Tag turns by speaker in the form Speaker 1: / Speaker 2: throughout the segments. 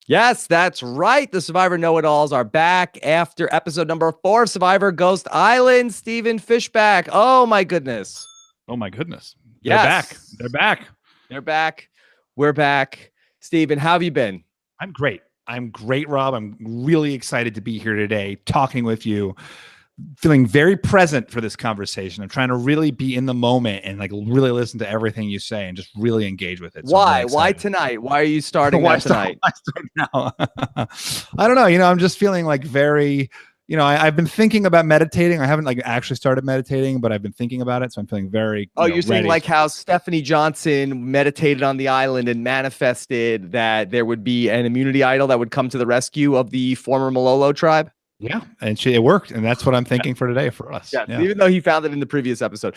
Speaker 1: Yes, that's right. The Survivor Know-It-Alls are back after episode number 4 of Survivor Ghost Island. Stephen Fishbach. Oh, my goodness.
Speaker 2: Oh, my goodness. They're back.
Speaker 1: Yes.
Speaker 2: They're back.
Speaker 1: They're back. We're back. Stephen, how have you been?
Speaker 2: I'm great. I'm great, Rob. I'm really excited to be here today talking with you, feeling very present for this conversation. I'm trying to really be in the moment and like really listen to everything you say and just really engage with it. So
Speaker 1: Why? Why tonight? Why are you starting that tonight?
Speaker 2: Why start now? I don't know. I'm just feeling like very, I've been thinking about meditating. I haven't like actually started meditating, but I've been thinking about it. So I'm feeling very,
Speaker 1: you're saying
Speaker 2: ready.
Speaker 1: like how Stephanie Johnson meditated on the island and manifested that there would be an immunity idol that would come to the rescue of the former Malolo tribe?
Speaker 2: Yeah, and it worked, and that's what I'm thinking for today for us.
Speaker 1: Yeah, even though he found it in the previous episode.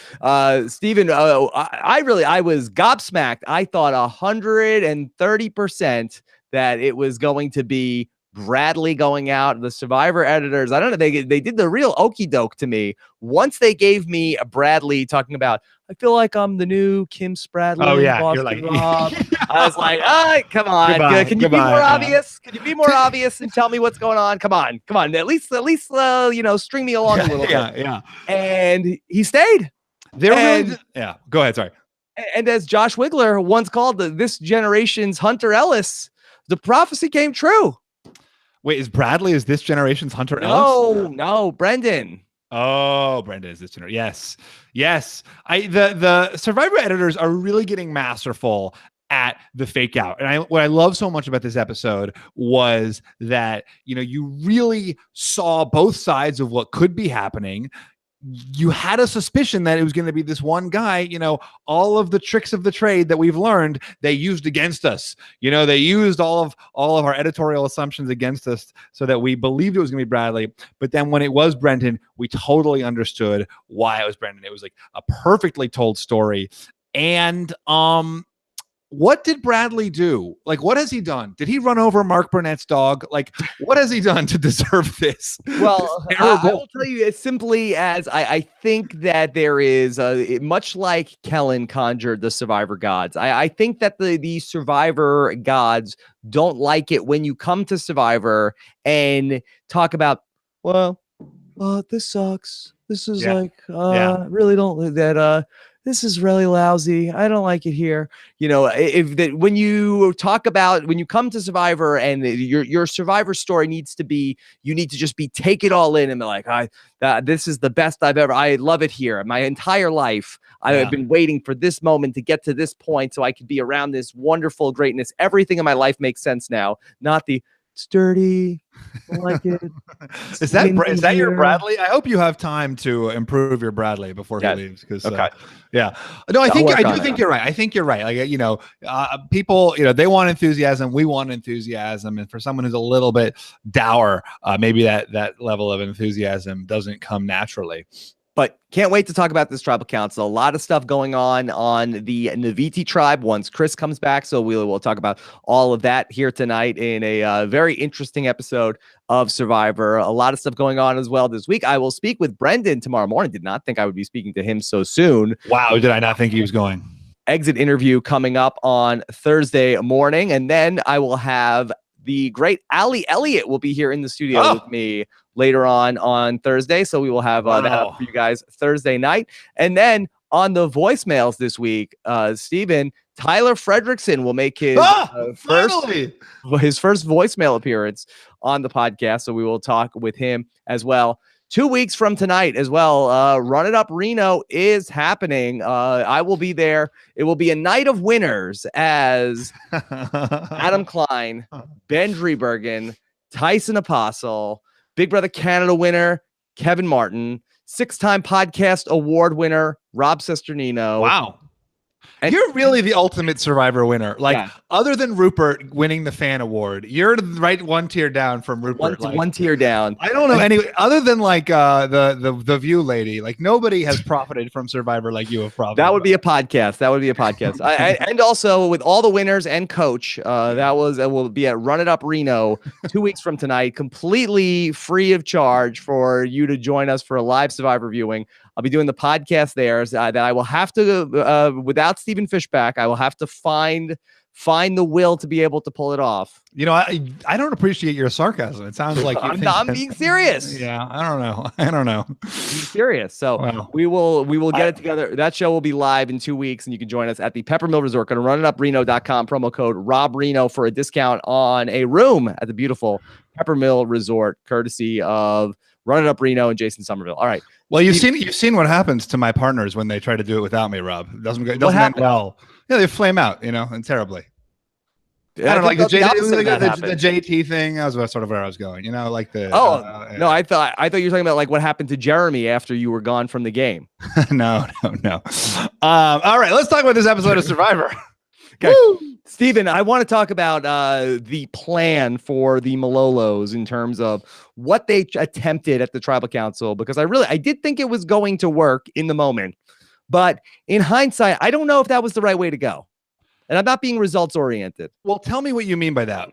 Speaker 1: Stephen, I was gobsmacked. I thought 130% that it was going to be Bradley going out. The Survivor editors, I don't know, they did the real okey doke to me. Once they gave me a Bradley talking about, I feel like I'm the new Kim Spradley.
Speaker 2: Oh yeah,
Speaker 1: Boston
Speaker 2: you're like,
Speaker 1: Rob. I was like, all right, come on. Can you be more obvious? Can you be more obvious and tell me what's going on? Come on. At least, string me along a little bit.
Speaker 2: Yeah.
Speaker 1: And he stayed.
Speaker 2: Go ahead. Sorry.
Speaker 1: And as Josh Wigler once called this generation's Hunter Ellis, the prophecy came true.
Speaker 2: Wait, is this generation's Hunter Ellis?
Speaker 1: No, Brendan.
Speaker 2: Oh, Brendan is this generation. Yes. The Survivor editors are really getting masterful at the fake out. And what I love so much about this episode was that, you really saw both sides of what could be happening. You had a suspicion that it was going to be this one guy, all of the tricks of the trade that we've learned, they used against us. They used all of our editorial assumptions against us so that we believed it was going to be Bradley. But then when it was Brendan, we totally understood why it was Brendan. It was like a perfectly told story. And, what did Bradley do? Like, what has he done? Did he run over Mark Burnett's dog? Like, what has he done to deserve this?
Speaker 1: Well, I will tell you as simply as I think that there is, much like Kellen conjured the Survivor gods, I think that the Survivor gods don't like it when you come to Survivor and talk about, this sucks. This is really don't that this is really lousy. I don't like it here. When you come to Survivor and your Survivor story needs to be, you need to just take it all in and be like, this is the best I love it here. My entire life, I've been waiting for this moment to get to this point so I could be around this wonderful greatness. Everything in my life makes sense now, not the sturdy. I like it.
Speaker 2: Is that your Bradley? I hope you have time to improve your Bradley before he leaves. No, I do think you're right. I think you're right. Like, people, they want enthusiasm. We want enthusiasm. And for someone who's a little bit dour, maybe that level of enthusiasm doesn't come naturally.
Speaker 1: But can't wait to talk about this tribal council. A lot of stuff going on the Naviti tribe once Chris comes back. So we'll talk about all of that here tonight in a very interesting episode of Survivor. A lot of stuff going on as well this week. I will speak with Brendan tomorrow morning. Did not think I would be speaking to him so soon.
Speaker 2: Wow. Did I not think he was going?
Speaker 1: Exit interview coming up on Thursday morning. And then I will have the great Allie Elliott will be here in the studio with me later on Thursday. So we will have that up for you guys Thursday night. And then on the voicemails this week, Stephen, Tyler Fredrickson will make his first voicemail appearance on the podcast. So we will talk with him as well. 2 weeks from tonight as well. Run It Up Reno is happening. I will be there. It will be a night of winners as Adam Klein, Ben Driebergen, Tyson Apostle, Big Brother Canada winner, Kevin Martin, 6-time podcast award winner, Rob Cesternino.
Speaker 2: Wow. And you're really the ultimate Survivor winner. Other than Rupert winning the fan award, you're right one tier down from Rupert.
Speaker 1: One tier down.
Speaker 2: I don't know anyway. Other than the View lady, nobody has profited from Survivor like you have profited.
Speaker 1: That would be a podcast. And also with all the winners and coach, it will be at Run It Up Reno 2 weeks from tonight, completely free of charge for you to join us for a live Survivor viewing. I'll be doing the podcast there that I will have to, without Stephen Fishbach, I will have to find find the will to be able to pull it off.
Speaker 2: You know, I don't appreciate your sarcasm. It sounds like
Speaker 1: I'm being serious.
Speaker 2: Yeah, I don't know.
Speaker 1: Being serious. So
Speaker 2: Wow.
Speaker 1: we will get it together. That show will be live in 2 weeks, and you can join us at the Peppermill Resort. Go to runnitupreno.com, promo code RobReno for a discount on a room at the beautiful Peppermill Resort, courtesy of Run It Up Reno and Jason Somerville. All right.
Speaker 2: Well, you've seen what happens to my partners when they try to do it without me, Rob. It doesn't end well. Yeah, they flame out, and terribly. I don't know, like the JT thing. That was sort of where I was going, like the.
Speaker 1: No, I thought you were talking about like what happened to Jeremy after you were gone from the game.
Speaker 2: No. All right, let's talk about this episode of Survivor.
Speaker 1: Okay. Stephen, I want to talk about the plan for the Malolos in terms of what they attempted at the tribal council, because I did think it was going to work in the moment, but in hindsight, I don't know if that was the right way to go. And I'm not being results oriented.
Speaker 2: Well, tell me what you mean by that.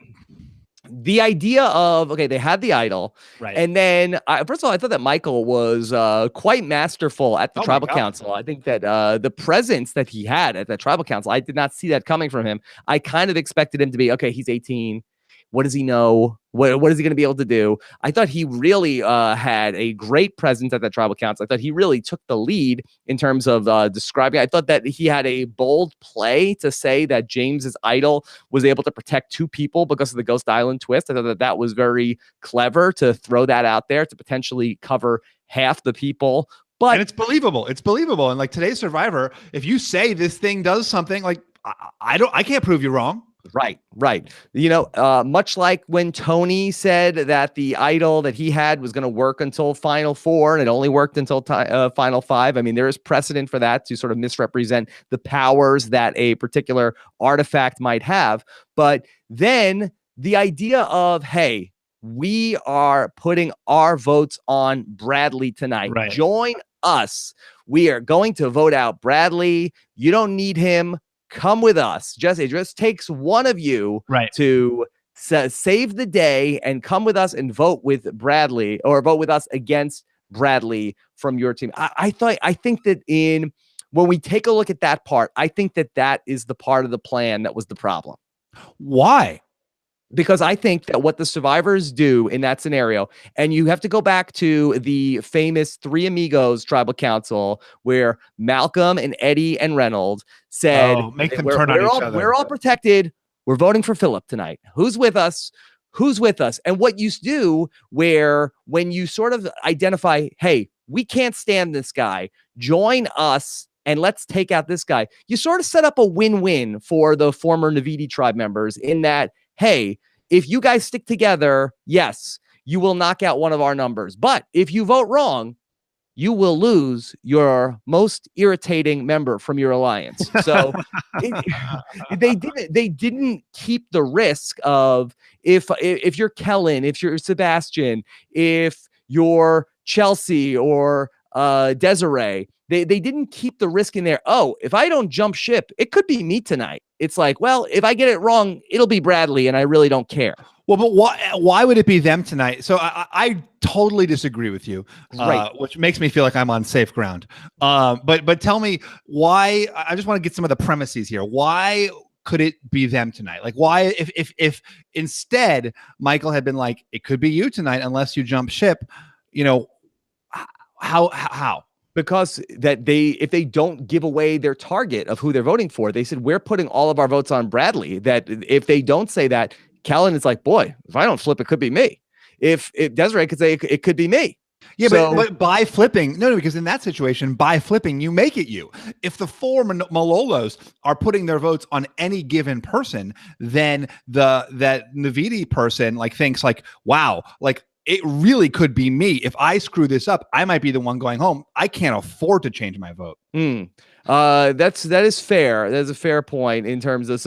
Speaker 1: The idea of, okay, they had the idol.
Speaker 2: Right.
Speaker 1: And then, first of all, I thought that Michael was quite masterful at the tribal council. I think that the presence that he had at the tribal council, I did not see that coming from him. I kind of expected him to be, okay, he's 18. What does he know? What is he going to be able to do? I thought he really had a great presence at that tribal council. I thought he really took the lead in terms of describing. I thought that he had a bold play to say that James's idol was able to protect two people because of the Ghost Island twist. I thought that was very clever to throw that out there to potentially cover half the people.
Speaker 2: And it's believable. And like today's Survivor, if you say this thing does something, like I can't prove you wrong.
Speaker 1: Right. Much like when Tony said that the idol that he had was going to work until Final Four, and it only worked until Final Five. I mean, there is precedent for that to sort of misrepresent the powers that a particular artifact might have. But then the idea of, hey, we are putting our votes on Bradley tonight.
Speaker 2: Right.
Speaker 1: Join us. We are going to vote out Bradley. You don't need him. Come with us. It just takes one of you to save the day and come with us and vote with Bradley, or vote with us against Bradley from your team. I think that when we take a look at that part, I think that is the part of the plan that was the problem.
Speaker 2: Why?
Speaker 1: Because I think that what the survivors do in that scenario, and you have to go back to the famous Three Amigos tribal council where Malcolm and Eddie and Reynolds said,
Speaker 2: make them turn on each other.
Speaker 1: We're all protected. We're voting for Philip tonight. Who's with us? And what you do when you sort of identify, hey, we can't stand this guy, join us and let's take out this guy. You sort of set up a win-win for the former Navidi tribe members in that, hey, if you guys stick together, yes, you will knock out one of our numbers. But if you vote wrong, you will lose your most irritating member from your alliance. So they didn't keep the risk of if you're Kellen, if you're Sebastian, if you're Chelsea or Desiree, they didn't keep the risk in there. Oh, if I don't jump ship, it could be me tonight. It's like, well, if I get it wrong, it'll be Bradley, and I really don't care.
Speaker 2: Well, but why would it be them tonight? So I totally disagree with you, which makes me feel like I'm on safe ground. But tell me why. I just want to get some of the premises here. Why could it be them tonight? Like, why, if instead Michael had been like, it could be you tonight unless you jump ship, how?
Speaker 1: Because if they don't give away their target of who they're voting for, they said, we're putting all of our votes on Bradley. That if they don't say that, Kellen is like, boy, if I don't flip, it could be me. If Desiree could say it could be me.
Speaker 2: Yeah, but by flipping, no, because in that situation, by flipping, you make it you. If the four Malolos are putting their votes on any given person, then that Navidi person thinks wow, it really could be me. If I screw this up, I might be the one going home. I can't afford to change my vote.
Speaker 1: That is fair. That's a fair point in terms of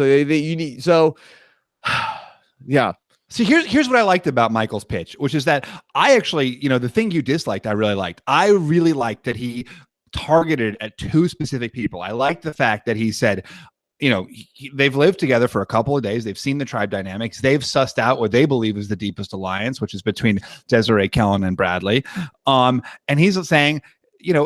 Speaker 1: yeah.
Speaker 2: See, here's what I liked about Michael's pitch, which is that I actually, the thing you disliked, I really liked. I really liked that he targeted at two specific people. I liked the fact that he said, they've lived together for a couple of days. They've seen the tribe dynamics. They've sussed out what they believe is the deepest alliance, which is between Desiree, Kellen, and Bradley. And he's saying,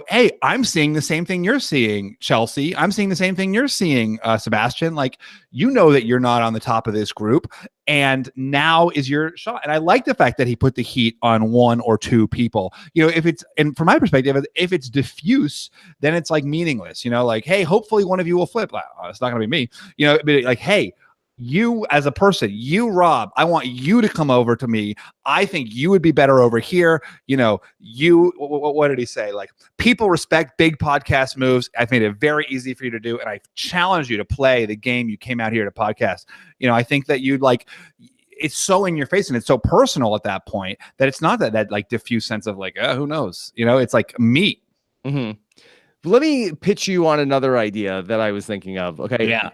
Speaker 2: hey, I'm seeing the same thing you're seeing, Chelsea. I'm seeing the same thing you're seeing, Sebastian. Like, that you're not on the top of this group, and now is your shot. And I like the fact that he put the heat on one or two people. If it's, and from my perspective, if it's diffuse, then it's like meaningless. Like, hey, hopefully one of you will flip. Like, oh, it's not going to be me. But like, hey, you as a person, Rob, I want you to come over to me. I think you would be better over here. What did he say? Like, people respect big podcast moves. I've made it very easy for you to do. And I challenge you to play the game you came out here to podcast. I think that you'd like, it's so in your face and it's so personal at that point that it's not that like diffuse sense of like, who knows? It's like meat.
Speaker 1: Mm-hmm. Let me pitch you on another idea that I was thinking of. Okay.
Speaker 2: Yeah.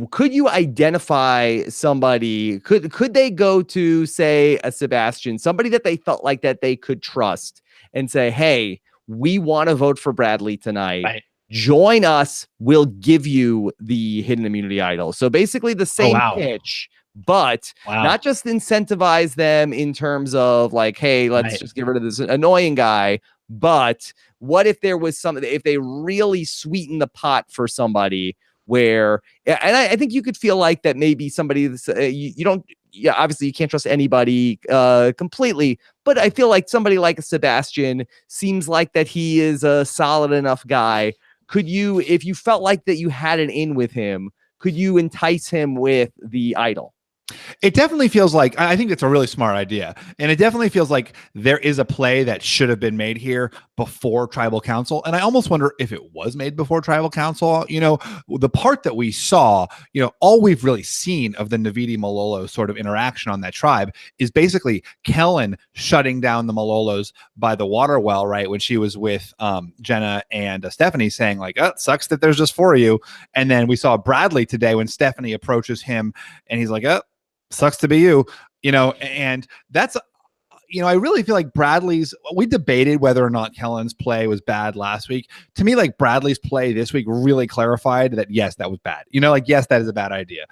Speaker 1: Could you identify somebody? Could they go to, say, a Sebastian, somebody that they felt like that they could trust, and say, hey, we want to vote for Bradley tonight. Right. Join us. We'll give you the hidden immunity idol. So basically the same pitch, but not just incentivize them in terms of like, hey, let's just get rid of this annoying guy. But what if there was something, if they really sweeten the pot for somebody where, and I think you could feel like that maybe somebody, you don't, obviously you can't trust anybody completely, but I feel like somebody like a Sebastian seems like that he is a solid enough guy. Could you, if you felt like that you had an in with him, could you entice him with the idol?
Speaker 2: It definitely feels like, I think it's a really smart idea. And it definitely feels like there is a play that should have been made here before Tribal Council. And I almost wonder if it was made before Tribal Council. The part that we saw, all we've really seen of the Navidi Malolo sort of interaction on that tribe is basically Kellen shutting down the Malolos by the water well, right? When she was with Jenna and Stephanie saying like, oh, it sucks that there's just 4 of you. And then we saw Bradley today when Stephanie approaches him and he's like, oh, sucks to be you, and that's, I really feel like we debated whether or not Kellen's play was bad last week. To me, like Bradley's play this week really clarified that, yes, that was bad. Yes, that is a bad idea.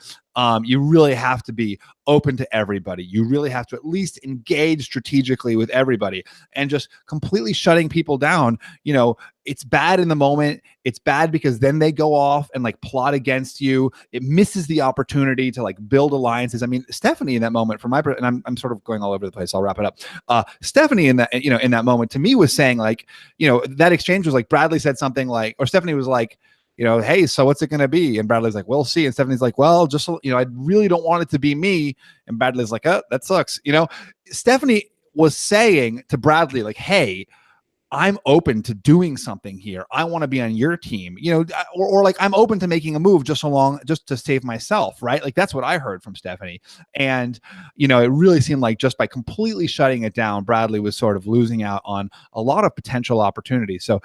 Speaker 2: You really have to be open to everybody. You really have to at least engage strategically with everybody, and just completely shutting people down. It's bad in the moment. It's bad because then they go off and like plot against you. It misses the opportunity to like build alliances. I mean, Stephanie in that moment, and I'm sort of going all over the place. I'll wrap it up. Stephanie in that, in that moment to me was saying like, that exchange was like Bradley said something like, or Stephanie was like, hey, so what's it going to be? And Bradley's like, we'll see. And Stephanie's like, well, just, I really don't want it to be me. And Bradley's like, oh, that sucks. Stephanie was saying to Bradley, like, hey, I'm open to doing something here. I want to be on your team, or like, I'm open to making a move just to save myself. Right. Like, that's what I heard from Stephanie. And, it really seemed like just by completely shutting it down, Bradley was sort of losing out on a lot of potential opportunities. So,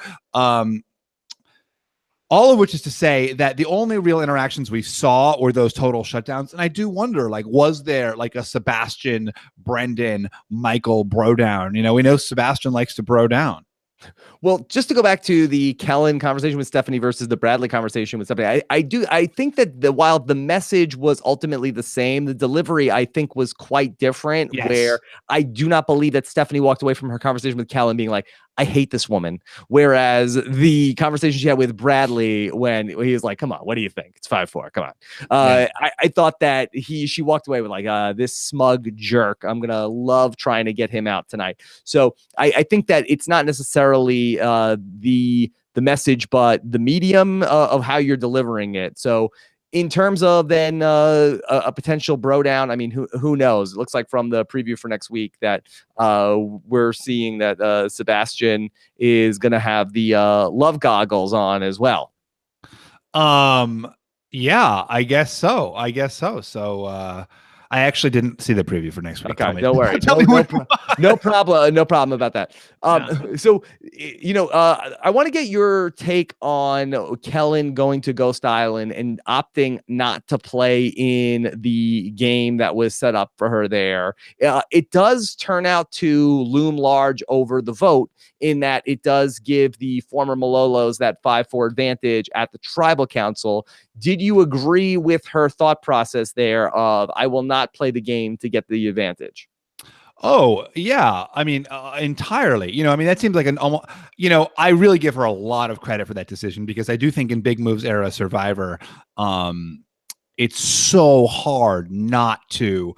Speaker 2: all of which is to say that the only real interactions we saw were those total shutdowns. And I do wonder, like, was there like a Sebastian, Brendan, Michael bro down? We know Sebastian likes to bro down.
Speaker 1: Well, just to go back to the Kellen conversation with Stephanie versus the Bradley conversation with Stephanie, I think that while the message was ultimately the same, the delivery, I think, was quite different. Yes. Where I do not believe that Stephanie walked away from her conversation with Kellen being like, I hate this woman. Whereas the conversation she had with Bradley when he was like, come on, what do you think? It's 5-4. Come on. I thought that she walked away with like, this smug jerk. I'm going to love trying to get him out tonight. So I think that it's not necessarily the message, but the medium of how you're delivering it. So in terms of then a potential bro down, I mean, who knows? It looks like from the preview for next week that we're seeing that Sebastian is going to have the love goggles on as well.
Speaker 2: Yeah, I guess so. So I actually didn't see the preview for next week.
Speaker 1: Okay, don't worry. No problem about that. So, I want to get your take on Kellen going to Ghost Island and opting not to play in the game that was set up for her there. It does turn out to loom large over the vote in that it does give the former Malolos that 5-4 advantage at the tribal council. Did you agree with her thought process there of, I will not play the game to get the advantage?
Speaker 2: Oh, yeah. I mean, entirely. I mean, that seems like an almost, I really give her a lot of credit for that decision because I do think in Big Moves era Survivor, um, it's so hard not to,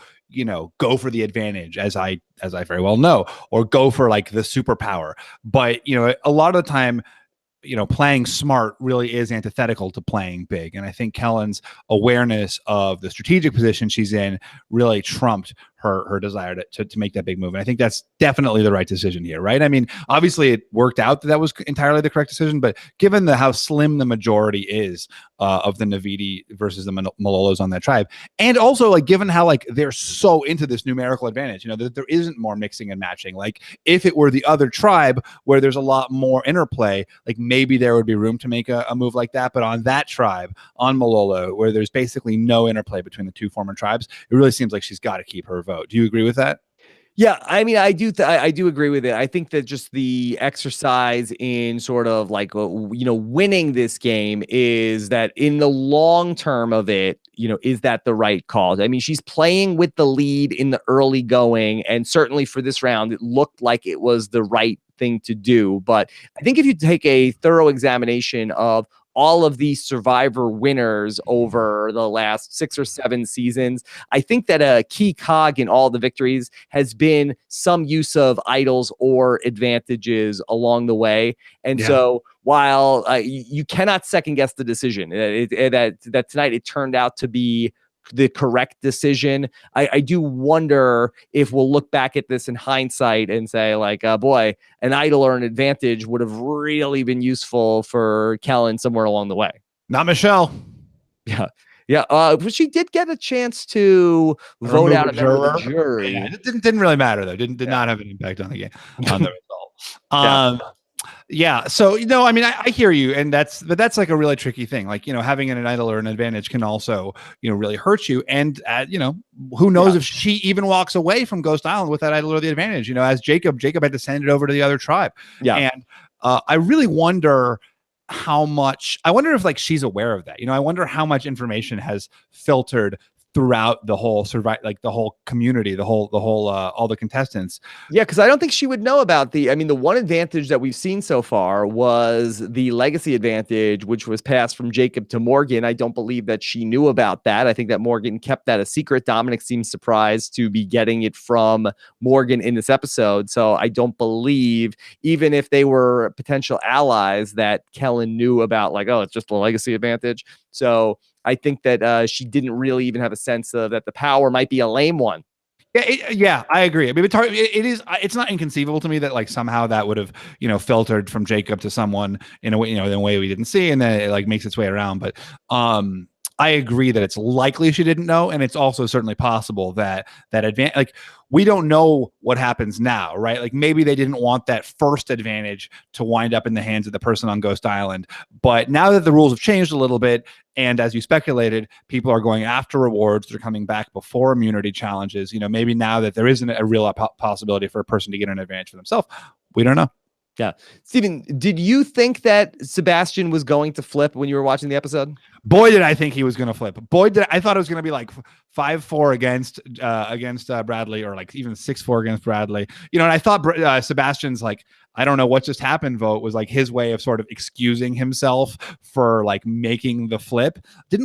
Speaker 2: go for the advantage as I very well know, or go for like the superpower. But, a lot of the time, playing smart really is antithetical to playing big. And I think Kellen's awareness of the strategic position she's in really trumped her desire to make that big move. And I think that's definitely the right decision here, right? I mean, obviously it worked out that was entirely the correct decision, but given how slim the majority is of the Navidi versus the Malolos on that tribe, and also like given how like they're so into this numerical advantage, that there isn't more mixing and matching. Like if it were the other tribe where there's a lot more interplay, like maybe there would be room to make a move like that. But on that tribe, on Malolo, where there's basically no interplay between the two former tribes, it really seems like she's got to keep her vote. Do you agree with that?
Speaker 1: Yeah, I mean, I do agree with it. I think that just the exercise in sort of like winning this game is that in the long term of it, is that the right call? I mean, she's playing with the lead in the early going, and certainly for this round, it looked like it was the right thing to do. But I think if you take a thorough examination of all of these Survivor winners over the last 6 or 7 seasons, I think that a key cog in all the victories has been some use of idols or advantages along the way. And so while you cannot second guess the decision, that tonight it turned out to be the correct decision, I do wonder if we'll look back at this in hindsight and say like, boy, an idol or an advantage would have really been useful for Kellen somewhere along the way.
Speaker 2: Not Michelle.
Speaker 1: Yeah. Yeah, but she did get a chance to vote out a member of the jury.
Speaker 2: Yeah, it didn't really matter though. Did not have an impact on the game, on the result. Yeah. So, I mean, I hear you. And that's like a really tricky thing. Like, having an idol or an advantage can also, really hurt you. And, who knows if she even walks away from Ghost Island with that idol or the advantage, as Jacob had to send it over to the other tribe. Yeah. And I really wonder if like she's aware of that. I wonder how much information has filtered throughout the whole the whole community, the whole all the contestants.
Speaker 1: Yeah, because I don't think she would know about the one advantage that we've seen so far was the legacy advantage, which was passed from Jacob to Morgan. I don't believe that she knew about that. I think that Morgan kept that a secret. Dominic seems surprised to be getting it from Morgan in this episode. So I don't believe, even if they were potential allies, that Kellen knew about like, oh, it's just a legacy advantage. So I think that she didn't really even have a sense of that the power might be a lame one.
Speaker 2: Yeah, I agree. I mean, it's not inconceivable to me that like somehow that would have, filtered from Jacob to someone in a way, in a way we didn't see, and then it like makes its way around. But I agree that it's likely she didn't know, and it's also certainly possible that advantage, like we don't know what happens now, right? Like maybe they didn't want that first advantage to wind up in the hands of the person on Ghost Island, but now that the rules have changed a little bit, and as you speculated, people are going after rewards, they're coming back before immunity challenges. Maybe now that there isn't a real possibility for a person to get an advantage for themselves, we don't know.
Speaker 1: Yeah. Stephen, did you think that Sebastian was going to flip when you were watching the episode?
Speaker 2: Boy, did I think he was going to flip. Boy, I thought it was going to be like 5-4 against Bradley, or like even 6-4 against Bradley. And I thought Sebastian's like, I don't know what just happened vote was like his way of sort of excusing himself for like making the flip.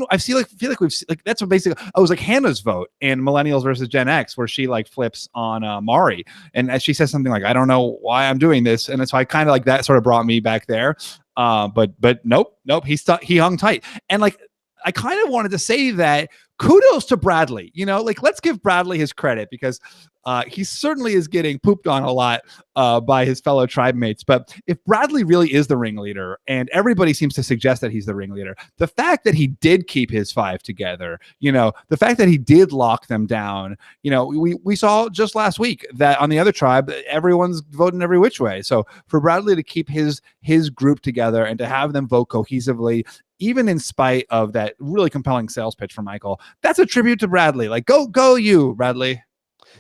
Speaker 2: I feel like we've like that's what basically I was like Hannah's vote in Millennials versus Gen X, where she like flips on Mari, and she says something like, I don't know why I'm doing this, and so I kind of like that sort of brought me back there. But nope, he hung tight, and like I kind of wanted to say that kudos to Bradley. Like let's give Bradley his credit, because he certainly is getting pooped on a lot by his fellow tribe mates. But if Bradley really is the ringleader, and everybody seems to suggest that he's the ringleader, the fact that he did keep his 5 together, the fact that he did lock them down, we saw just last week that on the other tribe, everyone's voting every which way. So for Bradley to keep his group together and to have them vote cohesively, even in spite of that really compelling sales pitch from Michael, that's a tribute to Bradley. Like, go you, Bradley.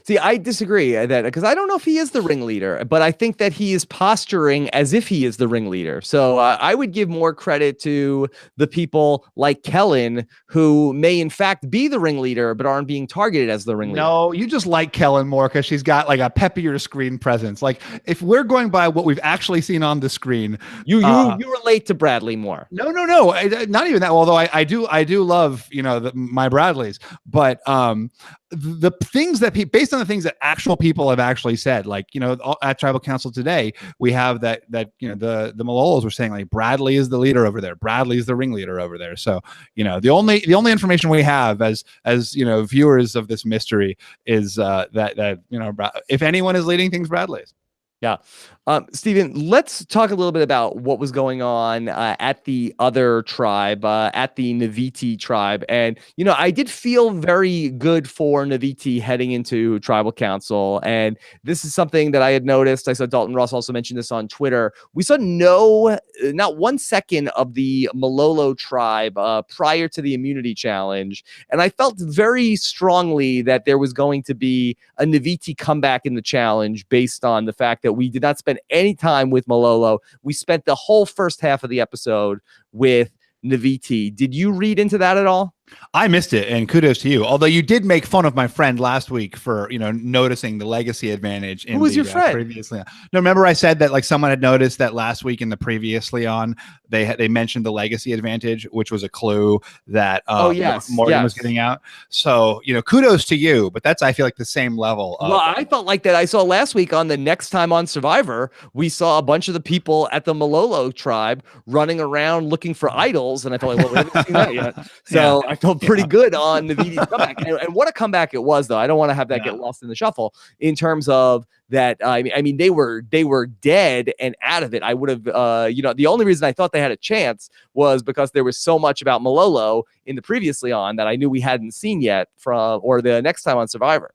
Speaker 1: See, I disagree that because I don't know if he is the ringleader, but I think that he is posturing as if he is the ringleader. So I would give more credit to the people like Kellen, who may in fact be the ringleader, but aren't being targeted as the ringleader.
Speaker 2: No, you just like Kellen more because she's got like a peppier screen presence. Like if we're going by what we've actually seen on the screen,
Speaker 1: you relate to Bradley more.
Speaker 2: No, not even that. Although I do love my Bradleys, but the things that based on the things that actual people have actually said, like at Tribal Council today, we have that the Malolos were saying like Bradley is the leader over there, Bradley is the ringleader over there. So the only information we have as viewers of this mystery is that if anyone is leading things, Bradley is.
Speaker 1: Yeah. Stephen, let's talk a little bit about what was going on at the other tribe, at the Naviti tribe. And, I did feel very good for Naviti heading into tribal council. And this is something that I had noticed. I saw Dalton Ross also mentioned this on Twitter. We saw not 1 second of the Malolo tribe prior to the immunity challenge. And I felt very strongly that there was going to be a Naviti comeback in the challenge based on the fact that we did not spend any time with Malolo. We spent the whole first half of the episode with Naviti. Did you read into that at all?
Speaker 2: I missed it, and kudos to you. Although you did make fun of my friend last week for noticing the legacy advantage.
Speaker 1: Who was your friend?
Speaker 2: Previously on. No, remember I said that like someone had noticed that last week in the previously on they mentioned the legacy advantage, which was a clue that Morgan was getting out. So kudos to you, but that's I feel like the same level.
Speaker 1: Well, I felt like that. I saw last week on the Next Time on Survivor, we saw a bunch of the people at the Malolo tribe running around looking for idols, and I felt like, well, we haven't seen that yet. So I felt pretty good on Naviti's comeback. And what a comeback it was, though. I don't want to have that get lost in the shuffle in terms of that. I mean, they were dead and out of it. I would have, the only reason I thought they had a chance was because there was so much about Malolo in the previously on that I knew we hadn't seen yet or the Next Time on Survivor.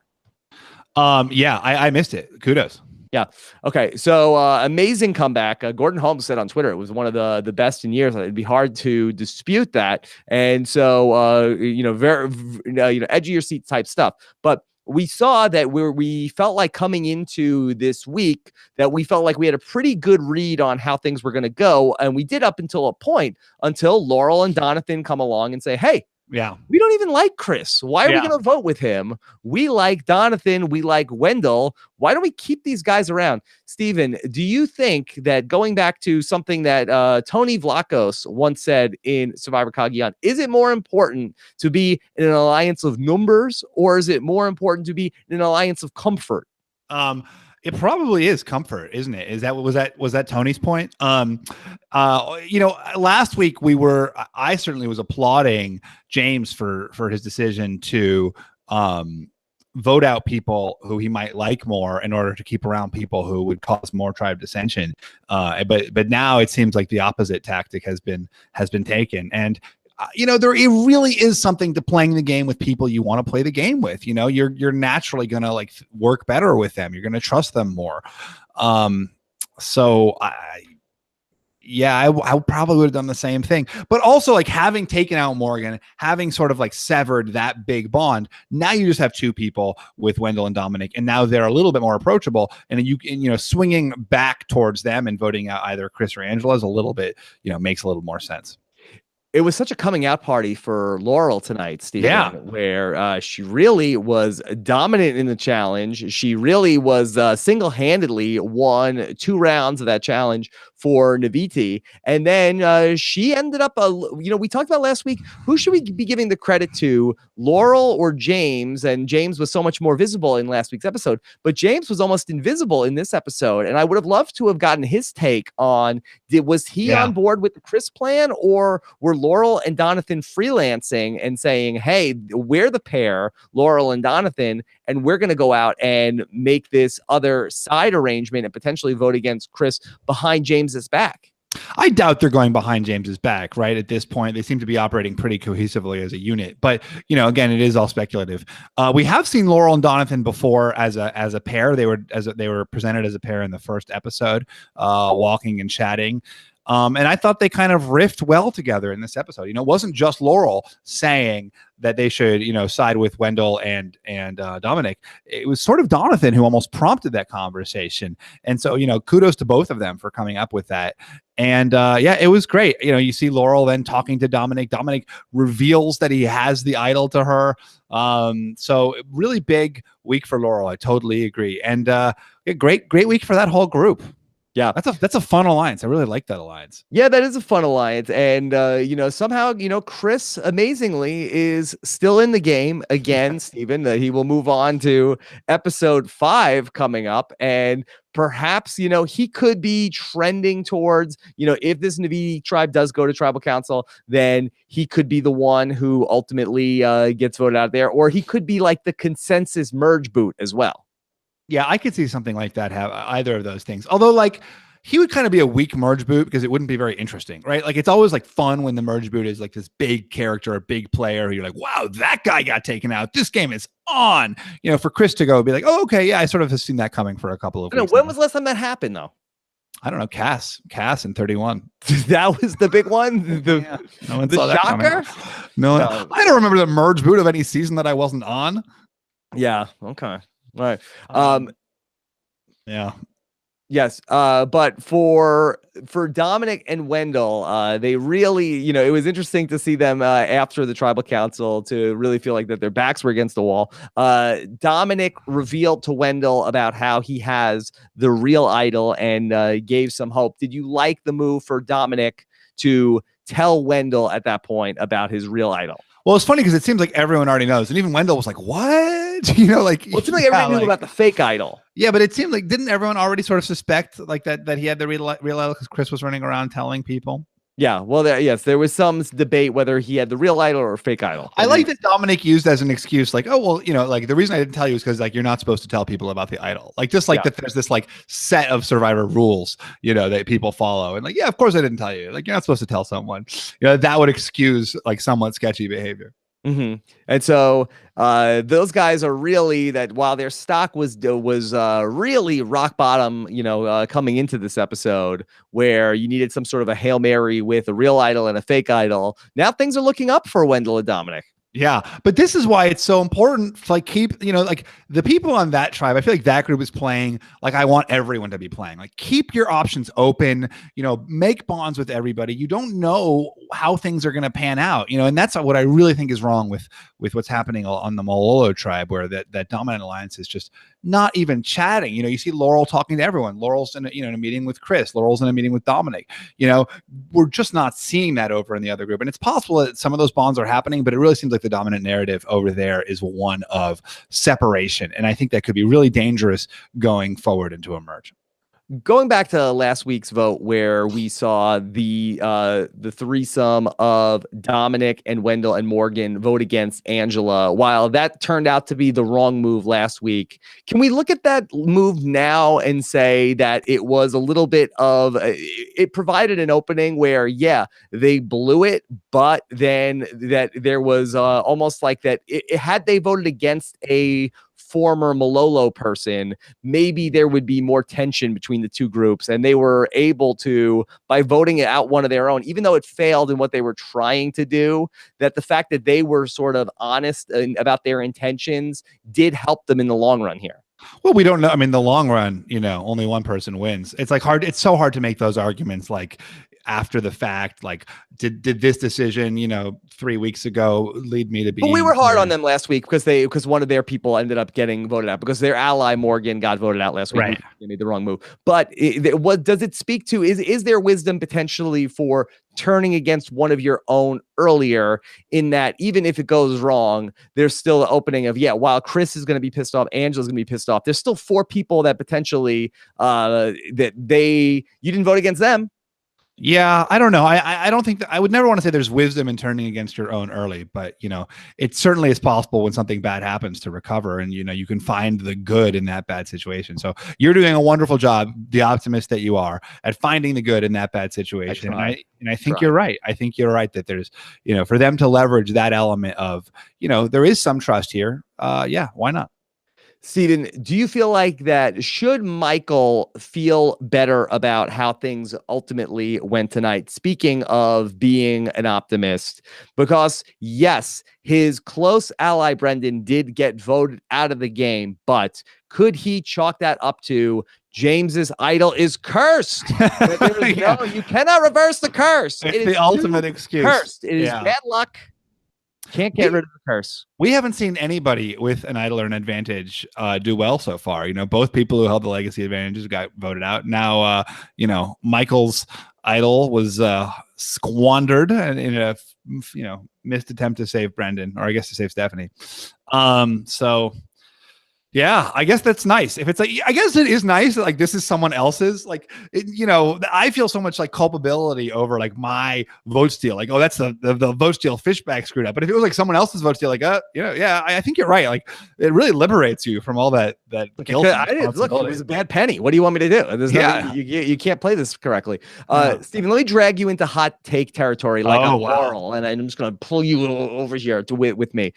Speaker 2: I missed it. Kudos.
Speaker 1: Yeah. Okay. So amazing comeback. Gordon Holmes said on Twitter it was one of the best in years. It'd be hard to dispute that. And so very edge of your seat type stuff. But we saw that we felt like coming into this week that we felt like we had a pretty good read on how things were going to go, and we did up until a point until Laurel and Donovan come along and say, "Hey,
Speaker 2: yeah,
Speaker 1: we don't even like Chris. Why are we going to vote with him? We like Donovan. We like Wendell. Why don't we keep these guys around?" Stephen, do you think that going back to something that Tony Vlachos once said in Survivor Cagayan, is it more important to be in an alliance of numbers, or is it more important to be in an alliance of comfort?
Speaker 2: It probably is comfort, isn't it? Is that was that Tony's point? Last week I certainly was applauding James for his decision to vote out people who he might like more in order to keep around people who would cause more tribe dissension. But now it seems like the opposite tactic has been taken. And there it really is something to playing the game with people you want to play the game with. You're naturally gonna like work better with them. You're gonna trust them more. So I probably would have done the same thing. But also like having taken out Morgan, having sort of like severed that big bond, now you just have two people with Wendell and Dominic, and now they're a little bit more approachable. And swinging back towards them and voting out either Chris or Angela is a little bit, makes a little more sense.
Speaker 1: It was such a coming out party for Laurel tonight, Stephen, where she really was dominant in the challenge. She really was single-handedly won 2 rounds of that challenge for Naviti. And then she ended up, we talked about last week, who should we be giving the credit to, Laurel or James? And James was so much more visible in last week's episode, but James was almost invisible in this episode. And I would have loved to have gotten his take on, was he on board with the Chris plan, or were Laurel and Donovan freelancing and saying, hey, we're the pair, Laurel and Donovan, and we're going to go out and make this other side arrangement and potentially vote against Chris behind James's back?
Speaker 2: I doubt they're going behind James's back, right? At this point, they seem to be operating pretty cohesively as a unit. But, again, it is all speculative. We have seen Laurel and Donovan before as a pair. They were presented as a pair in the first episode, walking and chatting. And I thought they kind of riffed well together in this episode. It wasn't just Laurel saying that they should, side with Wendell and Dominic. It was sort of Donovan who almost prompted that conversation. And so, kudos to both of them for coming up with that. And it was great. You see Laurel then talking to Dominic. Dominic reveals that he has the idol to her. So really big week for Laurel. I totally agree. And great week for that whole group.
Speaker 1: Yeah,
Speaker 2: that's a fun alliance. I really like that alliance.
Speaker 1: Yeah, that is a fun alliance. And, somehow, Chris amazingly is still in the game again, Stephen. He will move on to episode 5 coming up. And perhaps, he could be trending towards, if this Navidi tribe does go to tribal council, then he could be the one who ultimately gets voted out there. Or he could be like the consensus merge boot as well.
Speaker 2: Yeah, I could see something like that have either of those things. Although, like, he would kind of be a weak merge boot because it wouldn't be very interesting, right? Like, it's always like fun when the merge boot is like this big character, a big player. You're like, wow, that guy got taken out. This game is on. For Chris to go be like, oh, okay, yeah, I sort of have seen that coming for a couple of weeks.
Speaker 1: When was the last time that happened, though?
Speaker 2: I don't know. Cass in 31.
Speaker 1: That was the big one. The shocker.
Speaker 2: No, I don't remember the merge boot of any season that I wasn't on.
Speaker 1: Yeah. Okay. Right.
Speaker 2: Yeah.
Speaker 1: Yes. But for Dominic and Wendell, they really, it was interesting to see them after the tribal council to really feel like that their backs were against the wall. Dominic revealed to Wendell about how he has the real idol and gave some hope. Did you like the move for Dominic to tell Wendell at that point about his real idol?
Speaker 2: Well, it's funny because it seems like everyone already knows. And even Wendell was like, what? Well, it seemed like
Speaker 1: everyone knew about the fake idol.
Speaker 2: Yeah, but it seemed like, didn't everyone already sort of suspect like that he had the real idol because Chris was running around telling people?
Speaker 1: Yeah, well, there was some debate whether he had the real idol or a fake idol.
Speaker 2: I like that Dominic used as an excuse, like, oh, well, like the reason I didn't tell you is because like you're not supposed to tell people about the idol. Like just like that there's this like set of Survivor rules, that people follow. And like, yeah, of course I didn't tell you. Like you're not supposed to tell someone. That would excuse like somewhat sketchy behavior.
Speaker 1: Mm-hmm. And so those guys are really that while their stock was really rock bottom, coming into this episode where you needed some sort of a Hail Mary with a real idol and a fake idol. Now things are looking up for Wendell and Dominic.
Speaker 2: Yeah, but this is why it's so important to like keep, like the people on that tribe. I feel like that group is playing like I want everyone to be playing. Like keep your options open, make bonds with everybody. You don't know how things are going to pan out, and that's what I really think is wrong with what's happening on the Malolo tribe, where that dominant alliance is just not even chatting. You see Laurel talking to everyone. Laurel's in a meeting with Chris. Laurel's in a meeting with Dominic. We're just not seeing that over in the other group. And it's possible that some of those bonds are happening, but it really seems like the dominant narrative over there is one of separation. And I think that could be really dangerous going forward into a merge.
Speaker 1: Going back to last week's vote where we saw the threesome of Dominic and Wendell and Morgan vote against Angela, while that turned out to be the wrong move last week, can we look at that move now and say that it was a little bit of it provided an opening where, yeah, they blew it, but then that there was almost like that had they voted against a former Malolo person, maybe there would be more tension between the two groups, and they were able to, by voting out one of their own, even though it failed in what they were trying to do, that the fact that they were sort of honest about their intentions did help them in the long run here.
Speaker 2: Well, we don't know. I mean, the long run, only one person wins. It's like hard. It's so hard to make those arguments like after the fact, like did this decision, 3 weeks ago lead me to be.
Speaker 1: But we were hard on them last week because one of their people ended up getting voted out because their ally Morgan got voted out last week.
Speaker 2: Right.
Speaker 1: They made the wrong move. But what does it speak to? Is there wisdom potentially for turning against one of your own earlier, in that even if it goes wrong, there's still the opening of, while Chris is going to be pissed off, Angela's going to be pissed off. There's still 4 people that potentially you didn't vote against them.
Speaker 2: Yeah, I don't know. I don't think that I would never want to say there's wisdom in turning against your own early, but it certainly is possible when something bad happens to recover, and you can find the good in that bad situation. So you're doing a wonderful job, the optimist that you are, at finding the good in that bad situation. And I think you're right. I think you're right that there's for them to leverage that element of there is some trust here. Yeah, why not?
Speaker 1: Steven, do you feel like that should Michael feel better about how things ultimately went tonight? Speaking of being an optimist, because yes, his close ally Brendan did get voted out of the game, but could he chalk that up to James's idol is cursed?
Speaker 2: Yeah.
Speaker 1: No, you cannot reverse the curse.
Speaker 2: It's the ultimate excuse.
Speaker 1: Cursed. It is bad luck. Can't get rid of the curse.
Speaker 2: We haven't seen anybody with an idol or an advantage do well so far. You know, both people who held the legacy advantages got voted out. Now, you know, Michael's idol was squandered in a missed attempt to save Brendan, or I guess to save Stephanie. So yeah, I guess that's nice. If it's like, I guess it is nice that like this is someone else's, like, you know, I feel so much like culpability over like my vote steal. Like, oh, that's the vote steal Fishbach screwed up. But if it was like someone else's vote steal, like, yeah, I think you're right. Like, it really liberates you from all that guilt.
Speaker 1: Look, it was a bad penny. What do you want me to do? There's you can't play this correctly. Steven, let me drag you into hot take territory like a Laurel, and I'm just going to pull you over here to with me.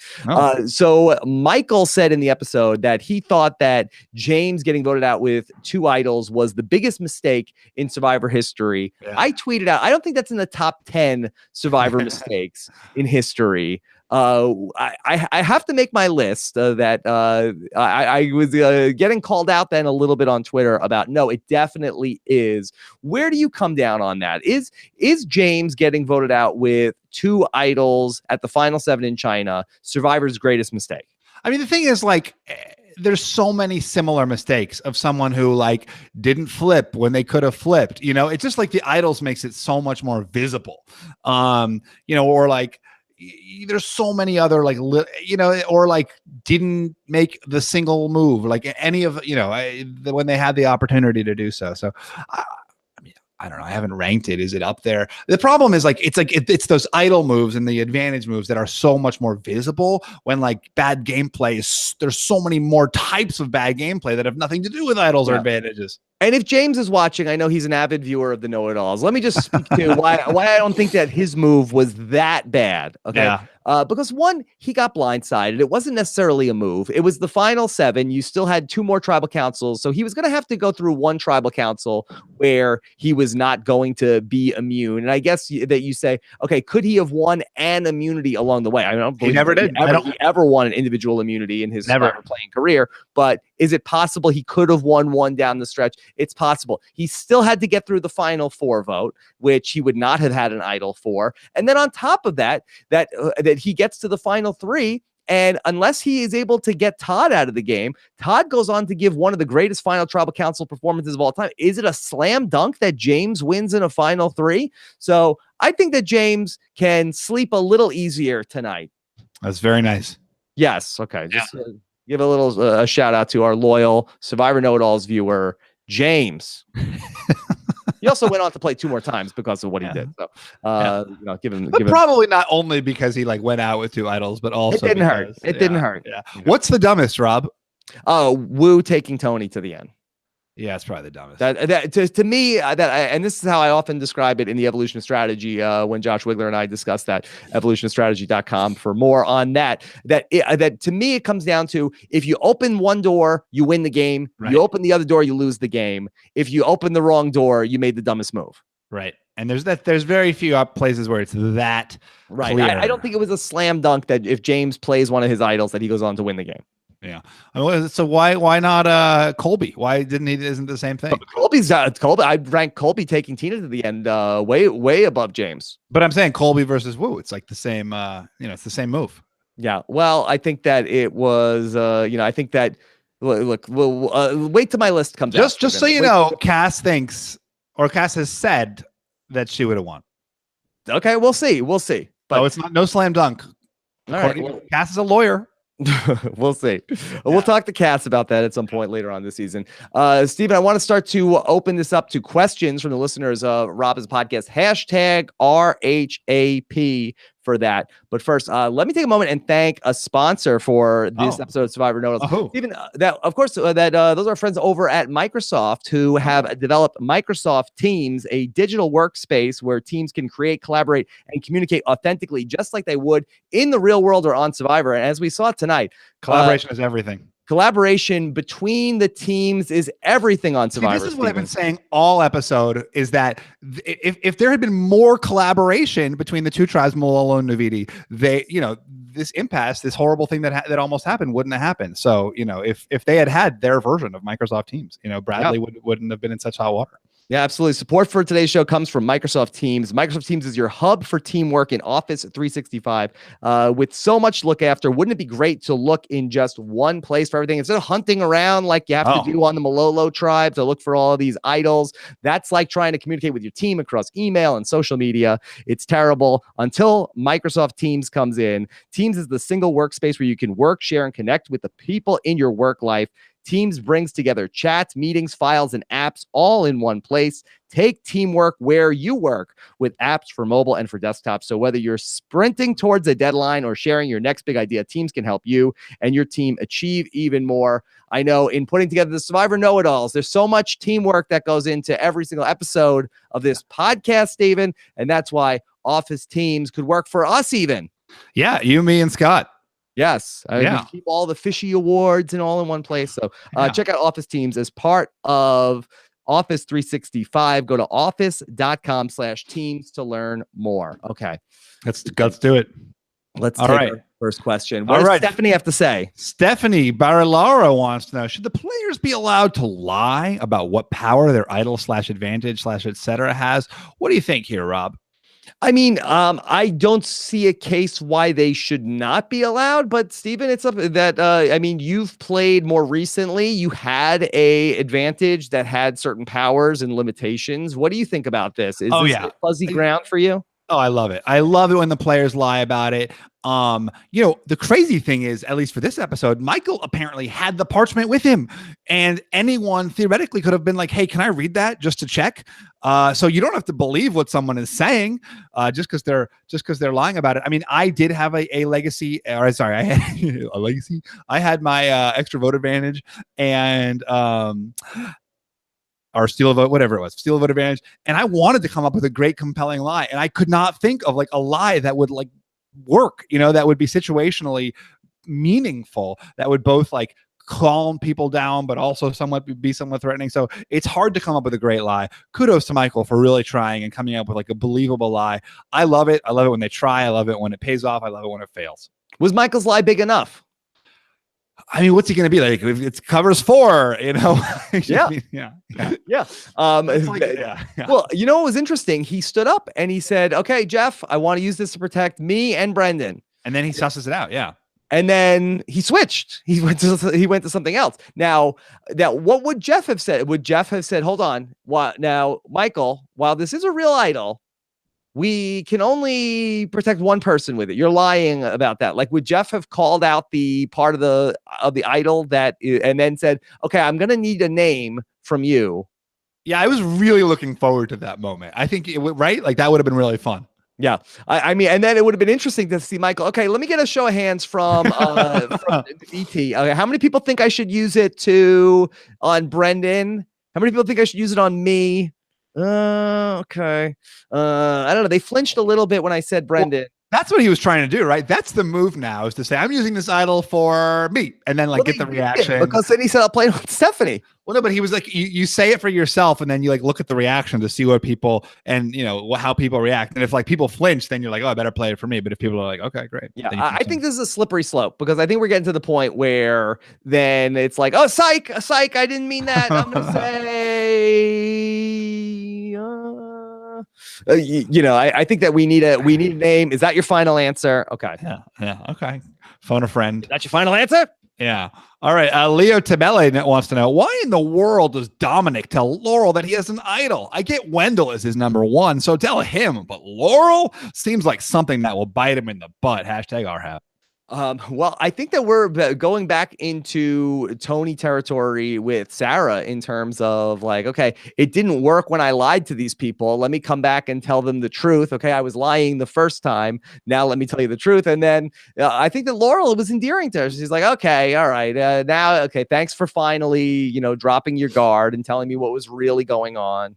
Speaker 1: So Michael said in the episode that he thought that James getting voted out with 2 idols was the biggest mistake in Survivor history. Yeah. I tweeted out, I don't think that's in the top 10 Survivor mistakes in history. I have to make my list that I was getting called out then a little bit on Twitter about, no, it definitely is. Where do you come down on that? Is James getting voted out with 2 idols at the final 7 in China Survivor's greatest mistake?
Speaker 2: I mean, the thing is, like, there's so many similar mistakes of someone who like didn't flip when they could have flipped. You know, it's just like the idols makes it so much more visible. You know, or like there's so many other like you know, or like didn't make the single move, like any of, you know, when they had the opportunity to do so. So I don't know. I haven't ranked it. Is it up there? The problem is it's those idle moves and the advantage moves that are so much more visible when like bad gameplay is. There's so many more types of bad gameplay that have nothing to do with idols or advantages.
Speaker 1: And if James is watching, I know he's an avid viewer of the Know-It-Alls. Let me just speak to why I don't think that his move was that bad. Okay. Yeah. Because one, he got blindsided. It wasn't necessarily a move. It was the final 7. You still had 2 more tribal councils. So he was going to have to go through 1 tribal council where he was not going to be immune. And I guess that you say, okay, could he have won an immunity along the way? I don't believe
Speaker 2: he never did.
Speaker 1: He ever won an individual immunity in his playing career. But is it possible he could have won 1 down the stretch? It's possible. He still had to get through the final 4 vote, which he would not have had an idol for. And then on top of that he gets to the final 3. And unless he is able to get Todd out of the game, Todd goes on to give one of the greatest final tribal council performances of all time. Is it a slam dunk that James wins in a final 3? So I think that James can sleep a little easier tonight.
Speaker 2: That's very nice.
Speaker 1: Yes. Okay. Just give a little a shout out to our loyal Survivor Know-It-Alls viewer, James. He also went on to play 2 more times because of what he did. So, you know, give him
Speaker 2: probably not only because he like went out with 2 idols, but also
Speaker 1: it didn't hurt. It didn't hurt.
Speaker 2: Yeah. What's the dumbest, Rob?
Speaker 1: Wu taking Tony to the end.
Speaker 2: Yeah, it's probably the dumbest.
Speaker 1: To me, and this is how I often describe it in the Evolution of Strategy when Josh Wigler and I discussed that, evolutionofstrategy.com for more on that. That to me, it comes down to, if you open one door, you win the game. Right. You open the other door, you lose the game. If you open the wrong door, you made the dumbest move.
Speaker 2: Right. And there's very few places where it's that
Speaker 1: right.
Speaker 2: clear.
Speaker 1: I don't think it was a slam dunk that if James plays one of his idols, that he goes on to win the game.
Speaker 2: Yeah. So why not Colby? Why didn't he? Isn't the same thing?
Speaker 1: Colby. I'd rank Colby taking Tina to the end way above James.
Speaker 2: But I'm saying Colby versus Wu. It's like the same. It's the same move.
Speaker 1: Yeah. Well, I think that it was. I think that. Look. We'll wait till my list comes out.
Speaker 2: Just so you know, Cass has said that she would have won.
Speaker 1: Okay, we'll see.
Speaker 2: But it's no slam dunk.
Speaker 1: All right.
Speaker 2: Cass is a lawyer.
Speaker 1: We'll see. We'll talk to Cass about that at some point later on this season. Steven, I want to start to open this up to questions from the listeners of Rob's podcast. #RHAP for that. But first, let me take a moment and thank a sponsor for this episode of Survivor Know-It-Alls. Steven, those are our friends over at Microsoft who have developed Microsoft Teams, a digital workspace where teams can create, collaborate, and communicate authentically, just like they would in the real world or on Survivor. And as we saw tonight,
Speaker 2: collaboration is everything.
Speaker 1: Collaboration between the teams is everything on Survivor.
Speaker 2: See, this is what I've been saying all episode, is that if there had been more collaboration between the two tribes, Malolo and Navidi, this impasse, this horrible thing that almost happened wouldn't have happened. So, if they had their version of Microsoft Teams, Bradley wouldn't have been in such hot water.
Speaker 1: Yeah, absolutely. Support for today's show comes from Microsoft Teams. Microsoft Teams is your hub for teamwork in Office 365. With so much to look after, wouldn't it be great to look in just one place for everything instead of hunting around like you have to do on the Malolo tribe to look for all of these idols? That's like trying to communicate with your team across email and social media. It's terrible until Microsoft Teams comes in. Teams is the single workspace where you can work, share, and connect with the people in your work life. Teams brings together chats, meetings, files, and apps all in one place. Take teamwork where you work with apps for mobile and for desktop. So whether you're sprinting towards a deadline or sharing your next big idea, Teams can help you and your team achieve even more. I know in putting together the Survivor Know-It-Alls, there's so much teamwork that goes into every single episode of this podcast, Stephen, and that's why Office Teams could work for us even.
Speaker 2: Yeah, you, me, and Scott.
Speaker 1: Yes. We keep all the fishy awards and all in one place. So check out Office Teams as part of Office 365. Go to office.com/teams to learn more. Okay.
Speaker 2: Let's do it.
Speaker 1: Let's take our first question. What does Stephanie have to say?
Speaker 2: Stephanie Barilara wants to know, should the players be allowed to lie about what power their idol /advantage /etc. has? What do you think here, Rob?
Speaker 1: I mean, I don't see a case why they should not be allowed, but Stephen, it's up that, I mean, you've played more recently. You had a advantage that had certain powers and limitations. What do you think about this? Is this fuzzy ground for you?
Speaker 2: Oh, I love it. I love it when the players lie about it. The crazy thing is, at least for this episode, Michael apparently had the parchment with him, and anyone theoretically could have been like, hey, can I read that just to check? So you don't have to believe what someone is saying, just because they're lying about it. I mean, I did have a legacy, or sorry, I had a legacy. I had my extra vote advantage and or steal a vote, whatever it was, steal a vote advantage. And I wanted to come up with a great, compelling lie. And I could not think of like a lie that would like work, that would be situationally meaningful, that would both like calm people down, but also be somewhat threatening. So it's hard to come up with a great lie. Kudos to Michael for really trying and coming up with like a believable lie. I love it. I love it when they try. I love it when it pays off. I love it when it fails.
Speaker 1: Was Michael's lie big enough?
Speaker 2: I mean, what's he going to be like? If it covers 4,
Speaker 1: Yeah. Well, what was interesting? He stood up and he said, okay, Jeff, I want to use this to protect me and Brendan.
Speaker 2: And then he susses it out. Yeah.
Speaker 1: And then he switched. He went to something else. Now, what would Jeff have said? Would Jeff have said, hold on. Now, Michael, while this is a real idol, we can only protect one person with it. You're lying about that. Like, would Jeff have called out the part of the idol and then said, okay, I'm going to need a name from you?
Speaker 2: Yeah, I was really looking forward to that moment. I think right? Like that would have been really fun.
Speaker 1: Yeah. I mean, and then it would have been interesting to see Michael. Okay, let me get a show of hands from DT. Okay, how many people think I should use it on Brendan? How many people think I should use it on me? Okay. I don't know. They flinched a little bit when I said Brendan.
Speaker 2: Well, that's what he was trying to do, right? That's the move now, is to say, I'm using this idol for me. And then get the reaction.
Speaker 1: Because then he said, I'll play it with Stephanie.
Speaker 2: Well, no, but he was like, you say it for yourself, and then you look at the reaction to see what people, and how people react. And if people flinch, then you're like, oh, I better play it for me. But if people are like, okay, great.
Speaker 1: Yeah, I think this is a slippery slope, because I think we're getting to the point where then it's like, oh, psych, I didn't mean that. I'm going to say, I think that we need a name. Is that your final answer? Okay.
Speaker 2: Yeah. Okay. Phone a friend.
Speaker 1: That's your final answer?
Speaker 2: Yeah. All right. Leo Tabele wants to know, why in the world does Dominic tell Laurel that he has an idol? I get Wendell as his number 1, so tell him. But Laurel seems like something that will bite him in the butt. #RHAP.
Speaker 1: Well, I think that we're going back into Tony territory with Sarah in terms of like, okay, it didn't work when I lied to these people. Let me come back and tell them the truth. Okay, I was lying the first time. Now let me tell you the truth. And then I think that Laurel was endearing to her. She's like, okay, all right, now, okay, thanks for finally, dropping your guard and telling me what was really going on.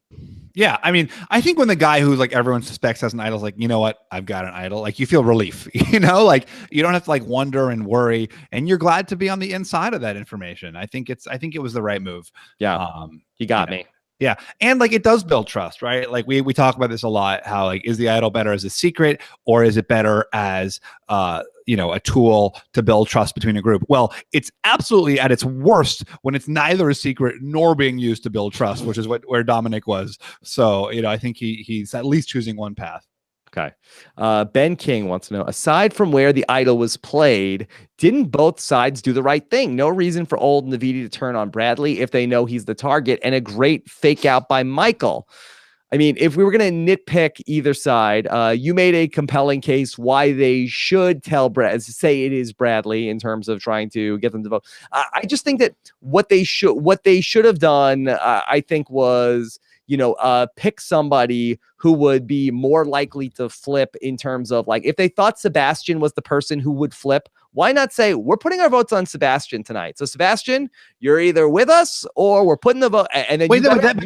Speaker 2: Yeah, I mean, I think when the guy who like everyone suspects has an idol is like, you know what, I've got an idol, like you feel relief, like you don't have to like wonder and worry, and you're glad to be on the inside of that information. I think it was the right move.
Speaker 1: Yeah, you got me.
Speaker 2: Yeah, and like it does build trust, right? Like we talk about this a lot. How like is the idol better as a secret, or is it better as a tool to build trust between a group? Well, it's absolutely at its worst when it's neither a secret nor being used to build trust, which is where Dominic was. So I think he's at least choosing one path.
Speaker 1: Okay. Ben King wants to know, aside from where the idol was played, didn't both sides do the right thing? No reason for old Navidi to turn on Bradley if they know he's the target, and a great fake out by Michael. I mean, if we were going to nitpick either side, you made a compelling case why they should say it is Bradley in terms of trying to get them to vote. I just think that what they should have done, I think, was pick somebody who would be more likely to flip in terms of like if they thought Sebastian was the person who would flip, why not say we're putting our votes on Sebastian tonight? So Sebastian, you're either with us or we're putting the vote. And then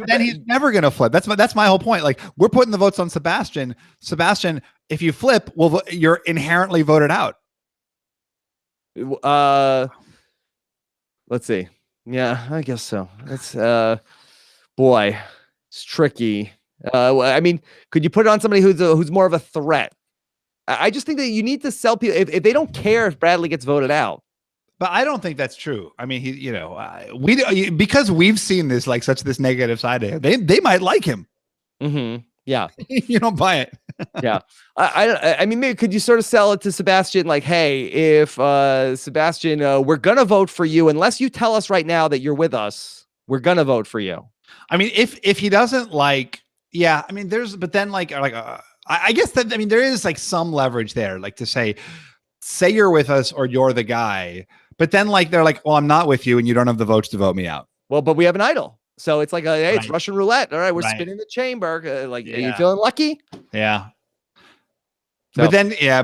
Speaker 2: then he's never going to flip. That's my whole point. Like we're putting the votes on Sebastian. Sebastian, if you flip, well, you're inherently voted out.
Speaker 1: Let's see. Yeah, I guess so. It's boy. It's tricky. I mean, could you put it on somebody who's more of a threat? I just think that you need to sell people if they don't care if Bradley gets voted out.
Speaker 2: But I don't think that's true. I mean, because we've seen this this negative side of him. They might like him.
Speaker 1: Mm-hmm. Yeah,
Speaker 2: you don't buy it.
Speaker 1: Yeah, I mean, maybe could you sort of sell it to Sebastian like, hey, if Sebastian, we're gonna vote for you unless you tell us right now that you're with us. We're gonna vote for you.
Speaker 2: I mean, if he doesn't like, yeah, I mean, I guess that, I mean, there is like some leverage there, like to say you're with us or you're the guy, but then like, they're like, well, I'm not with you and you don't have the votes to vote me out.
Speaker 1: Well, but we have an idol. So it's like, hey, it's Russian roulette. All right, we're spinning the chamber. Are you feeling lucky?
Speaker 2: Yeah. So. But then, I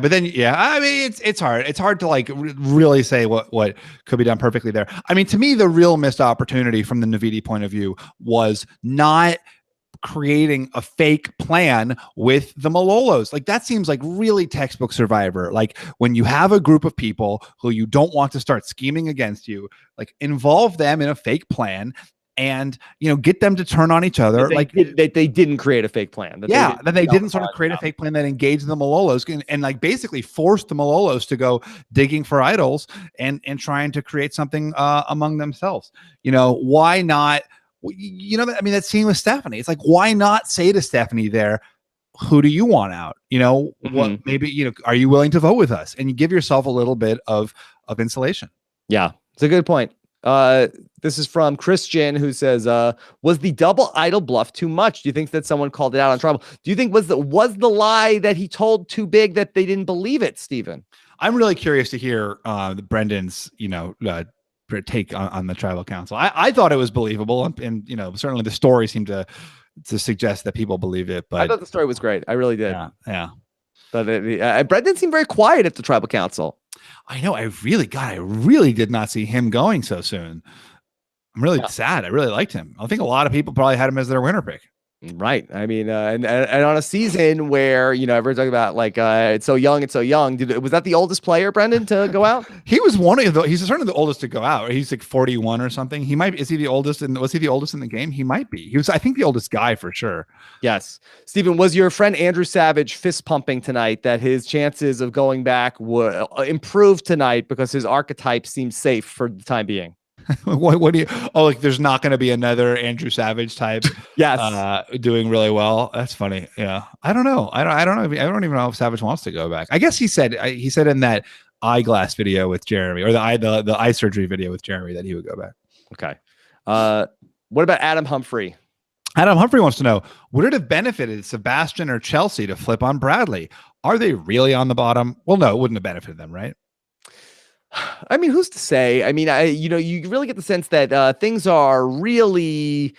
Speaker 2: mean, it's hard. It's hard to like really say what could be done perfectly there. I mean, to me, the real missed opportunity from the Navidi point of view was not creating a fake plan with the Malolos. Like that seems like really textbook Survivor. Like when you have a group of people who you don't want to start scheming against you, like involve them in a fake plan. And get them to turn on each other.
Speaker 1: They didn't create a fake plan.
Speaker 2: That they didn't sort of create a fake plan that engaged the Malolos and like basically forced the Malolos to go digging for idols and trying to create something among themselves. Why not? I mean, that scene with Stephanie. It's like, why not say to Stephanie there, who do you want out? What maybe are you willing to vote with us? And you give yourself a little bit of insulation.
Speaker 1: Yeah, it's a good point. This is from Christian, who says, was the double idol bluff too much? Do you think that someone called it out on Tribal? Do you think was the lie that he told too big that they didn't believe it, Stephen?
Speaker 2: I'm really curious to hear Brendan's, take on the Tribal Council. I thought it was believable, and certainly the story seemed to suggest that people believe it. But
Speaker 1: I thought the story was great. I really did.
Speaker 2: Yeah.
Speaker 1: But Brendan seemed very quiet at the Tribal Council.
Speaker 2: I know. I really did not see him going so soon. I'm really sad. I really liked him. I think a lot of people probably had him as their winner pick.
Speaker 1: Right. I mean, and on a season where, everyone's talking about like, it's so young. Was that the oldest player, Brendan, to go out?
Speaker 2: He was he's certainly the oldest to go out. He's like 41 or something. Was he the oldest in the game? He might be. He was, I think, the oldest guy for sure.
Speaker 1: Yes. Stephen, was your friend Andrew Savage fist pumping tonight that his chances of going back would improve tonight because his archetype seems safe for the time being?
Speaker 2: What do you? Oh, like there's not going to be another Andrew Savage type.
Speaker 1: Yes,
Speaker 2: doing really well. That's funny. Yeah, I don't know. I don't know. I don't even know if Savage wants to go back. I guess he said in that eyeglass video with Jeremy, or the eye surgery video with Jeremy, that he would go back.
Speaker 1: Okay. What about Adam Humphrey?
Speaker 2: Adam Humphrey wants to know: would it have benefited Sebastian or Chelsea to flip on Bradley? Are they really on the bottom? Well, no, it wouldn't have benefited them, right?
Speaker 1: I mean, who's to say? I mean, you really get the sense that things are really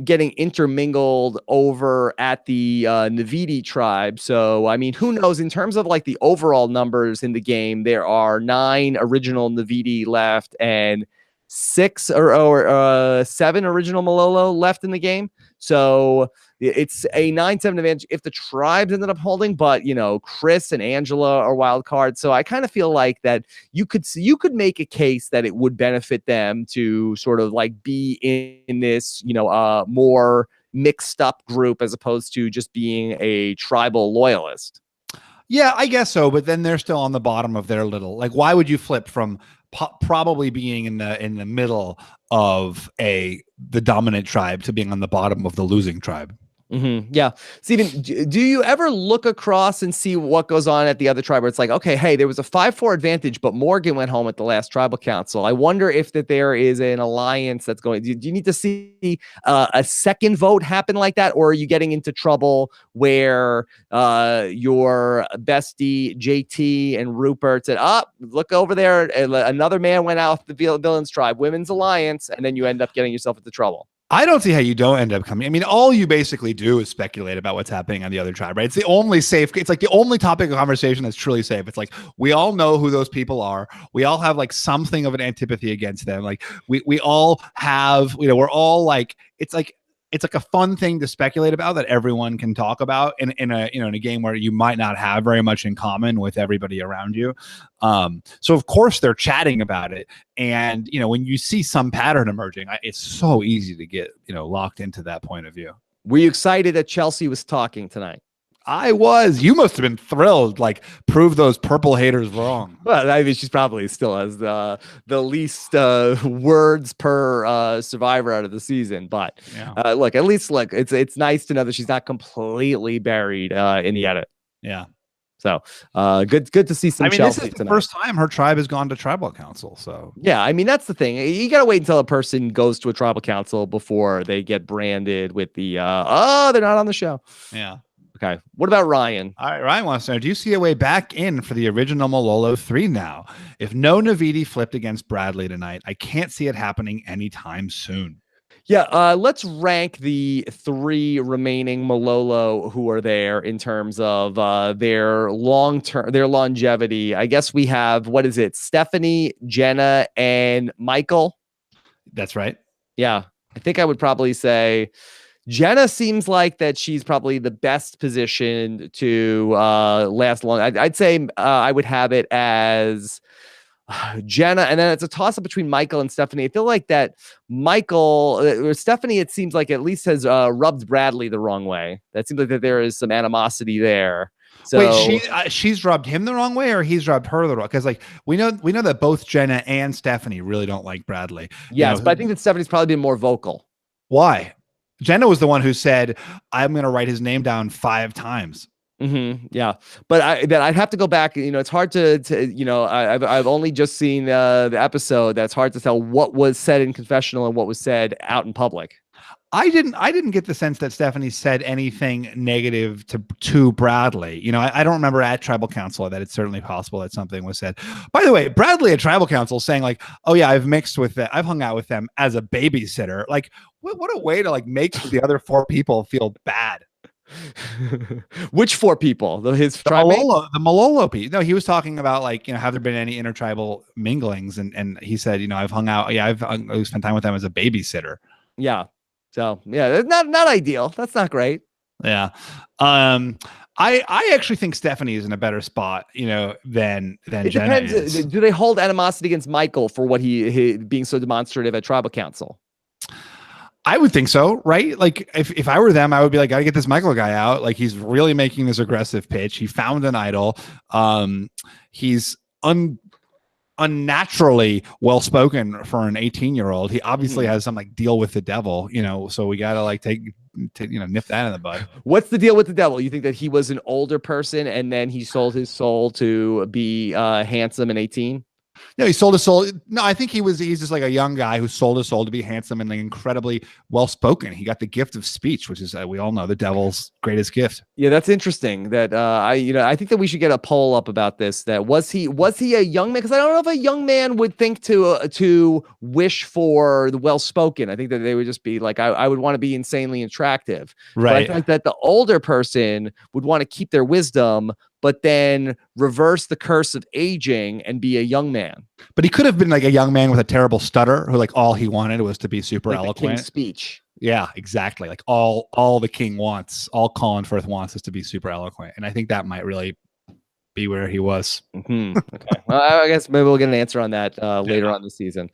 Speaker 1: getting intermingled over at the Navidi tribe. So, I mean, who knows? In terms of like the overall numbers in the game, there are 9 original Navidi left, and 6 or 7 original Malolo left in the game. So it's a 9-7 advantage if the tribes ended up holding, but Chris and Angela are wild cards. So I kind of feel like that you could make a case that it would benefit them to sort of like be in this, more mixed up group as opposed to just being a tribal loyalist.
Speaker 2: Yeah, I guess so. But then they're still on the bottom of their little, like, why would you flip from probably being in the middle of the dominant tribe to being on the bottom of the losing tribe?
Speaker 1: Mm-hmm. Yeah. Stephen, do you ever look across and see what goes on at the other tribe where it's like, okay, hey, there was a 5-4 advantage, but Morgan went home at the last tribal council. I wonder if there is an alliance that's going. Do you need to see a second vote happen like that? Or are you getting into trouble where your bestie JT and Rupert said, look over there. Another man went out with the villains tribe, women's alliance. And then you end up getting yourself into trouble.
Speaker 2: I don't see how you don't end up coming. I mean, all you basically do is speculate about what's happening on the other tribe, right? It's the only safe. It's like the only topic of conversation that's truly safe. It's like we all know who those people are. We all have like something of an antipathy against them. Like we all have, we're all like, it's like a fun thing to speculate about that everyone can talk about in a game where you might not have very much in common with everybody around you. So of course they're chatting about it. And, when you see some pattern emerging, it's so easy to get, locked into that point of view.
Speaker 1: Were you excited that Chelsea was talking tonight?
Speaker 2: I was. You must have been thrilled. Like, prove those purple haters wrong.
Speaker 1: Well, I mean, she's probably still has the least words per survivor out of the season. But look, at least it's nice to know that she's not completely buried in the edit.
Speaker 2: Yeah.
Speaker 1: So good to see some. Chelsea
Speaker 2: this is the
Speaker 1: tonight.
Speaker 2: First time her tribe has gone to tribal council. So
Speaker 1: yeah, I mean that's the thing. You gotta wait until a person goes to a tribal council before they get branded with the they're not on the show.
Speaker 2: Yeah.
Speaker 1: Okay. What about Ryan?
Speaker 2: All right, Ryan wants to know, do you see a way back in for the original Malolo 3 now? If no Navidi flipped against Bradley tonight, I can't see it happening anytime soon.
Speaker 1: Yeah, let's rank the 3 remaining Malolo who are there in terms of their longevity. I guess we have, what is it? Stephanie, Jenna, and Michael.
Speaker 2: That's right.
Speaker 1: Yeah, I think I would probably say Jenna seems like that she's probably the best positioned to last long. I'd say I would have it as Jenna, and then it's a toss-up between Michael and Stephanie. I feel like that Michael or Stephanie, it seems like at least has rubbed Bradley the wrong way. That seems like that there is some animosity there. So
Speaker 2: wait, she's rubbed him the wrong way, or he's rubbed her the wrong? Because like we know that both Jenna and Stephanie really don't like Bradley.
Speaker 1: Yes, but I think that Stephanie's probably been more vocal.
Speaker 2: Why? Jenna was the one who said, "I'm going to write his name down 5 times."
Speaker 1: Mm-hmm. Yeah, but I'd have to go back. It's hard to I've only just seen the episode. That's hard to tell what was said in confessional and what was said out in public.
Speaker 2: I didn't get the sense that Stephanie said anything negative to Bradley. I don't remember at tribal council that it's certainly possible that something was said. By the way, Bradley at tribal council saying like, "Oh yeah, I've hung out with them as a babysitter." Like, what a way to like make the other 4 people feel bad.
Speaker 1: Which 4 people? His tribe?
Speaker 2: The Malolo people. No, he was talking about like, have there been any intertribal minglings? And he said, I've hung out. Yeah, I've spent time with them as a babysitter.
Speaker 1: Yeah. So yeah, that's not ideal. That's not great.
Speaker 2: Yeah. I actually think Stephanie is in a better spot, than
Speaker 1: it
Speaker 2: Jenna
Speaker 1: depends.
Speaker 2: is.
Speaker 1: Do they hold animosity against Michael for what he being so demonstrative at tribal council?
Speaker 2: I would think so, right? Like if I were them, I would be like, gotta get this Michael guy out. Like he's really making this aggressive pitch. He found an idol. He's unnaturally well-spoken for an 18-year-old. He obviously has some like deal with the devil, so we gotta like nip that in the bud.
Speaker 1: What's the deal with the devil? You think that he was an older person and then he sold his soul to be handsome and 18?
Speaker 2: No, he sold his soul. No, I think he's just like a young guy who sold his soul to be handsome and like incredibly well-spoken. He got the gift of speech, which is, we all know, the devil's greatest gift.
Speaker 1: Yeah, that's interesting. That I think that we should get a poll up about this. That was he a young man? Because I don't know if a young man would think to wish for the well-spoken. I think that they would just be like, I would want to be insanely attractive.
Speaker 2: Right.
Speaker 1: But I think that the older person would want to keep their wisdom, but then reverse the curse of aging and be a young man.
Speaker 2: But he could have been like a young man with a terrible stutter who like all he wanted was to be super
Speaker 1: like
Speaker 2: eloquent.
Speaker 1: The King's Speech.
Speaker 2: Yeah, exactly. Like all the king wants, all Colin Firth wants is to be super eloquent. And I think that might really be where he was.
Speaker 1: Okay. Well, I guess maybe we'll get an answer on that later on the season.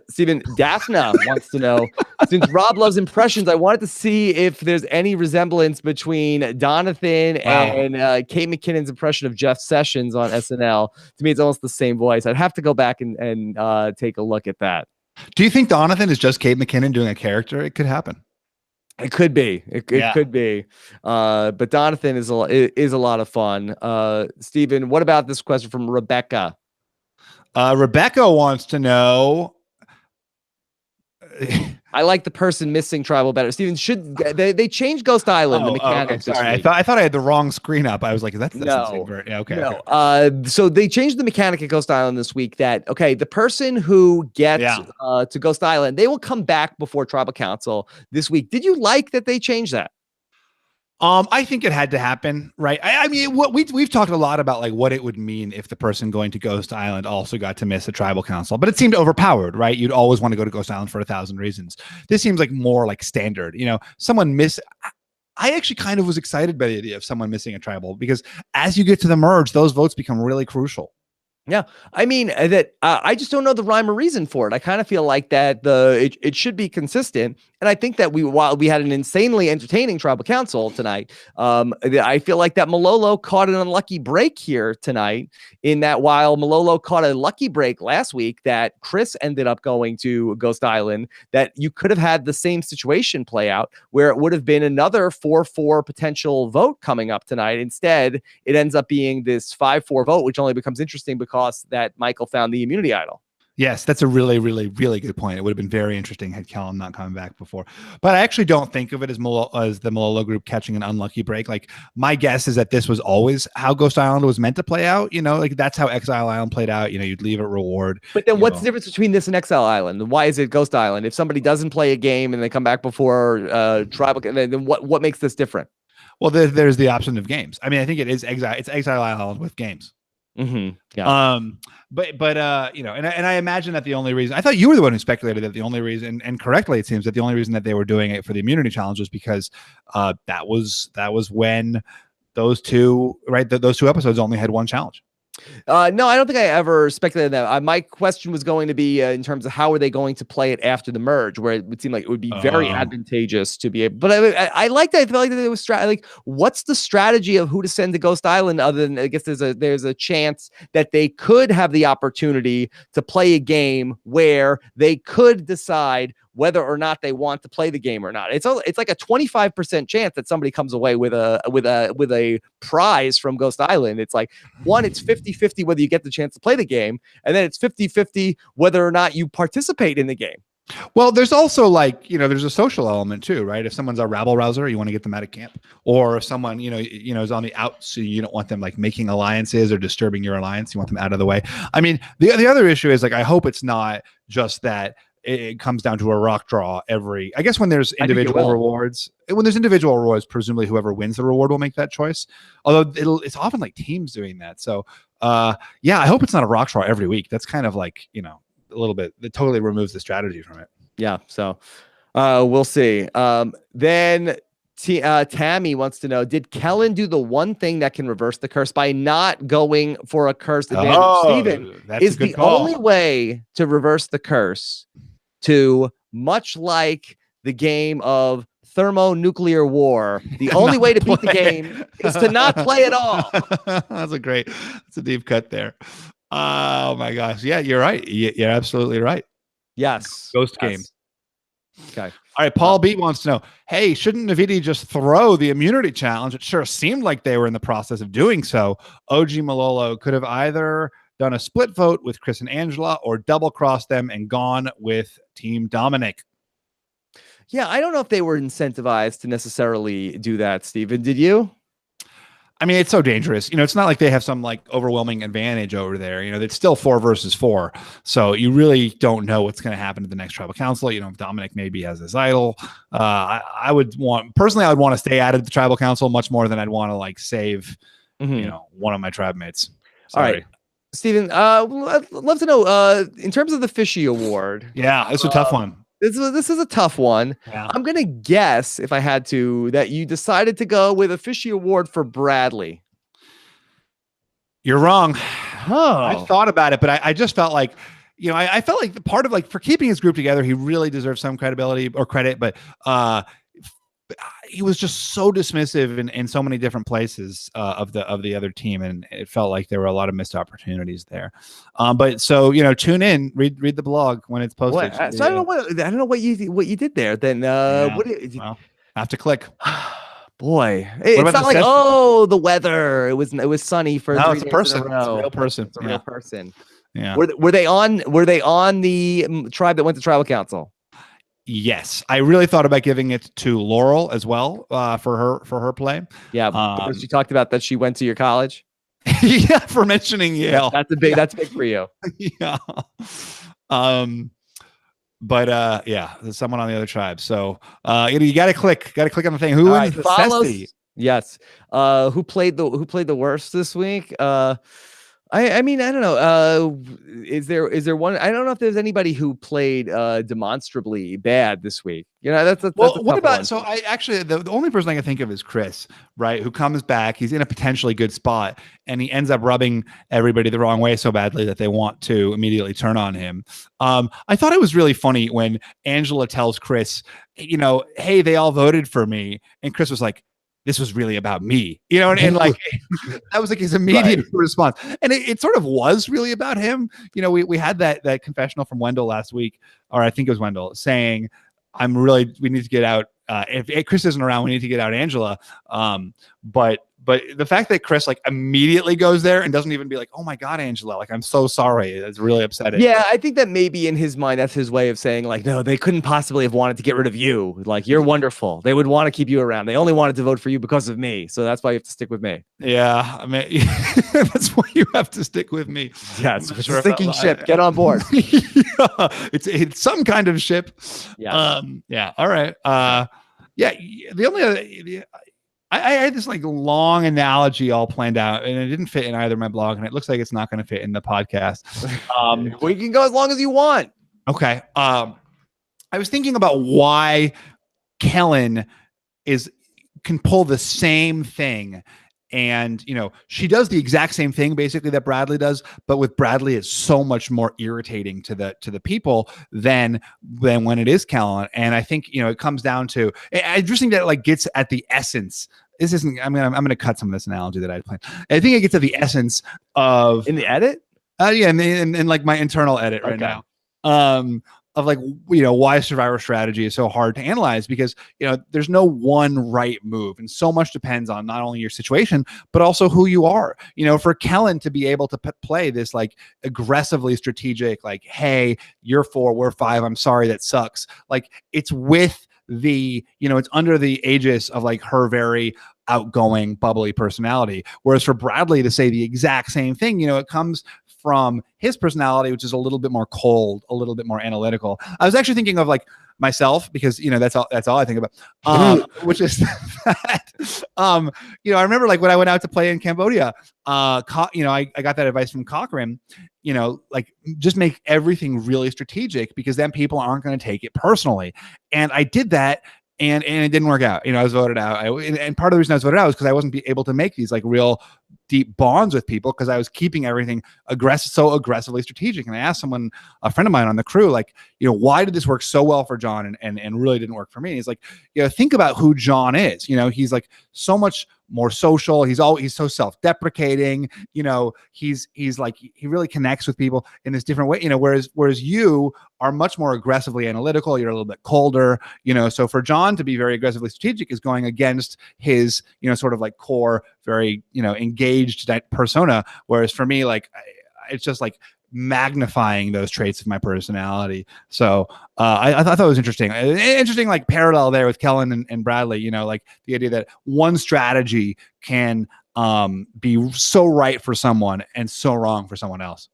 Speaker 1: Stephen, Daphna wants to know, since Rob loves impressions, I wanted to see if there's any resemblance between Donathan and Kate McKinnon's impression of Jeff Sessions on SNL. To me, it's almost the same voice. I'd have to go back and take a look at that.
Speaker 2: Do you think Donathan is just Kate McKinnon doing a character? It could happen.
Speaker 1: It could be. It could be. But Donathan is a lot of fun. Stephen, what about this question from Rebecca?
Speaker 2: Rebecca wants to know.
Speaker 1: I like the person missing tribal better. Stephen, should they change Ghost Island? The mechanic.
Speaker 2: Sorry, I thought I had the wrong screen up. I was like, that's
Speaker 1: no.
Speaker 2: Yeah, okay.
Speaker 1: No.
Speaker 2: Okay.
Speaker 1: So they changed the mechanic at Ghost Island this week. That the person who gets to Ghost Island, they will come back before Tribal Council this week. Did you like that they changed that?
Speaker 2: I think it had to happen, right? I mean, what we've talked a lot about, like what it would mean if the person going to Ghost Island also got to miss a tribal council, but it seemed overpowered, right? You'd always want to go to Ghost Island for 1,000 reasons. This seems like more like standard, someone miss. I actually kind of was excited by the idea of someone missing a tribal, because as you get to the merge, those votes become really crucial.
Speaker 1: Yeah, I mean that I just don't know the rhyme or reason for it. I kind of feel like that it should be consistent, and I think that while we had an insanely entertaining tribal council tonight, I feel like that Malolo caught an unlucky break here tonight. In that while Malolo caught a lucky break last week, that Chris ended up going to Ghost Island, that you could have had the same situation play out where it would have been another 4-4 potential vote coming up tonight. Instead, it ends up being this 5-4 vote, which only becomes interesting because that Michael found the immunity idol.
Speaker 2: Yes, that's a really, really, really good point. It would have been very interesting had Kellen not come back before. But I actually don't think of it as the Malolo group catching an unlucky break. Like, my guess is that this was always how Ghost Island was meant to play out. Like that's how Exile Island played out. You'd leave a reward.
Speaker 1: But then what's the difference between this and Exile Island? Why is it Ghost Island? If somebody doesn't play a game and they come back before tribal, then what makes this different?
Speaker 2: Well, there's the option of games. I mean, I think it is Exile. It's Exile Island with games.
Speaker 1: Mm-hmm. Yeah.
Speaker 2: But and I imagine that the only reason, I thought you were the one who speculated that the only reason, and correctly it seems, that the only reason that they were doing it for the immunity challenge was because that was when those two episodes only had one challenge.
Speaker 1: No, I don't think I ever speculated that. My question was going to be in terms of how are they going to play it after the merge, where it would seem like it would be very advantageous to be able. But I like that. I felt like that it was like, what's the strategy of who to send to Ghost Island? Other than, I guess there's a chance that they could have the opportunity to play a game where they could decide whether or not they want to play the game or not. It's like a 25% chance that somebody comes away with a prize from Ghost Island. It's like, one, it's 50-50 whether you get the chance to play the game, and then it's 50-50 whether or not you participate in the game.
Speaker 2: Well, there's also there's a social element too, right? If someone's a rabble rouser, you want to get them out of camp, or if someone is on the out, so you don't want them like making alliances or disturbing your alliance. You want them out of the way. I mean, the other issue is, like, I hope it's not just that it comes down to a rock draw I guess when there's individual rewards, presumably whoever wins the reward will make that choice. Although it's often like teams doing that. So I hope it's not a rock draw every week. That's kind of like, a little bit, it totally removes the strategy from it.
Speaker 1: Yeah. So we'll see. Then Tammy wants to know, did Kellen do the one thing that can reverse the curse by not going for a curse advantage? Stephen, is the only way to reverse the curse to, much like the game of thermonuclear war, the only way to beat the game is to not play at all.
Speaker 2: That's a deep cut there. Oh my gosh. Yeah, you're right. You're absolutely right.
Speaker 1: Yes.
Speaker 2: Ghost games.
Speaker 1: Okay.
Speaker 2: All right. Paul B wants to know, hey, shouldn't Navidi just throw the immunity challenge? It sure seemed like they were in the process of doing so. OG Malolo could have either done a split vote with Chris and Angela or double crossed them and gone with Team Dominic.
Speaker 1: Yeah, I don't know if they were incentivized to necessarily do that, Stephen. Did you?
Speaker 2: I mean, it's so dangerous. It's not like they have some like overwhelming advantage over there. It's still 4 versus 4. So you really don't know what's going to happen to the next tribal council. If Dominic maybe has this idol. I would want to stay out of the tribal council much more than I'd want to like save one of my tribe mates.
Speaker 1: All right, Stephen, I'd love to know, in terms of the Fishy Award.
Speaker 2: Yeah, it's a tough one.
Speaker 1: This is a tough one.
Speaker 2: Yeah.
Speaker 1: I'm going to guess, if I had to, that you decided to go with a Fishy Award for Bradley.
Speaker 2: You're wrong.
Speaker 1: Oh.
Speaker 2: I thought about it, but I just felt like, I felt like the part of like for keeping his group together, he really deserves some credibility or credit, but he was just so dismissive in so many different places of the other team, and it felt like there were a lot of missed opportunities there. But so tune in, read the blog when it's posted.
Speaker 1: So I don't know what you did there. Then what?
Speaker 2: Well, I have to click.
Speaker 1: Boy, it's not like the weather. It was sunny for 3 days
Speaker 2: person.
Speaker 1: in a row.
Speaker 2: It's a real person.
Speaker 1: It's a real person.
Speaker 2: Yeah.
Speaker 1: Were they on the tribe that went to tribal council?
Speaker 2: Yes, I really thought about giving it to Laurel as well for her play.
Speaker 1: Yeah, because she talked about that she went to your college.
Speaker 2: Yeah, for mentioning Yale.
Speaker 1: That's big for you.
Speaker 2: Yeah. But there's someone on the other tribe. So you got to click on the thing. Who wins the Cesty?
Speaker 1: Yes. Who played the worst this week? I mean, I don't know. Is there one? I don't know if there's anybody who played demonstrably bad this week. That's
Speaker 2: what about one. So I actually the only person I can think of is Chris, right? Who comes back, he's in a potentially good spot, and he ends up rubbing everybody the wrong way so badly that they want to immediately turn on him. I thought it was really funny when Angela tells Chris, hey, they all voted for me, and Chris was like, this was really about me, and like that was like his immediate response. And it sort of was really about him. We had that confessional from Wendell last week, or I think it was Wendell, saying, we need to get out. If Chris isn't around, we need to get out Angela. But the fact that Chris like immediately goes there and doesn't even be like, oh my God, Angela, like, I'm so sorry. That's really upsetting.
Speaker 1: Yeah, I think that maybe in his mind, that's his way of saying like, no, they couldn't possibly have wanted to get rid of you. Like, you're wonderful. They would want to keep you around. They only wanted to vote for you because of me. So that's why you have to stick with me.
Speaker 2: Yeah, I mean, that's why you have to stick with me.
Speaker 1: Yes, it's a sinking ship. Get on board.
Speaker 2: Yeah, it's some kind of ship.
Speaker 1: Yeah.
Speaker 2: Yeah. All right. The only other. I had this like long analogy all planned out, and it didn't fit in either my blog, and it looks like it's not going to fit in the podcast.
Speaker 1: We can go as long as you want.
Speaker 2: Okay. I was thinking about why Kellen can pull the same thing, and she does the exact same thing basically that Bradley does, but with Bradley it's so much more irritating to the people than when it is Kellen. And I think it comes down to, I just think that it like gets at the essence. This isn't, I'm going to cut some of this analogy that I planned. I think it gets at the essence of
Speaker 1: in the edit.
Speaker 2: Yeah. In like my internal edit right now. Of like, why Survivor strategy is so hard to analyze, because, there's no one right move. And so much depends on not only your situation, but also who you are. For Kellen to be able to play this like aggressively strategic, like, hey, you're 4, we're 5. I'm sorry, that sucks. Like, it's with it's under the aegis of like her very outgoing, bubbly personality. Whereas for Bradley to say the exact same thing, it comes from his personality, which is a little bit more cold, a little bit more analytical. I was actually thinking of like myself, because that's all I think about, which is that I remember like when I went out to play in Cambodia, I got that advice from Cochran, like, just make everything really strategic, because then people aren't going to take it personally. And I did that, and it didn't work out. I was voted out. And part of the reason I was voted out was because I wasn't able to make these like real deep bonds with people, because I was keeping everything so aggressively strategic. And I asked a friend of mine on the crew, like, why did this work so well for John and really didn't work for me? And he's like, think about who John is. He's like so much more social. He's so self-deprecating. He's like, he really connects with people in this different way. Whereas you are much more aggressively analytical. You're a little bit colder. So for John to be very aggressively strategic is going against his sort of like core, very engaged persona. Whereas for me, like, it's just like magnifying those traits of my personality. So I thought it was interesting like parallel there with Kellen and Bradley, like the idea that one strategy can be so right for someone and so wrong for someone else.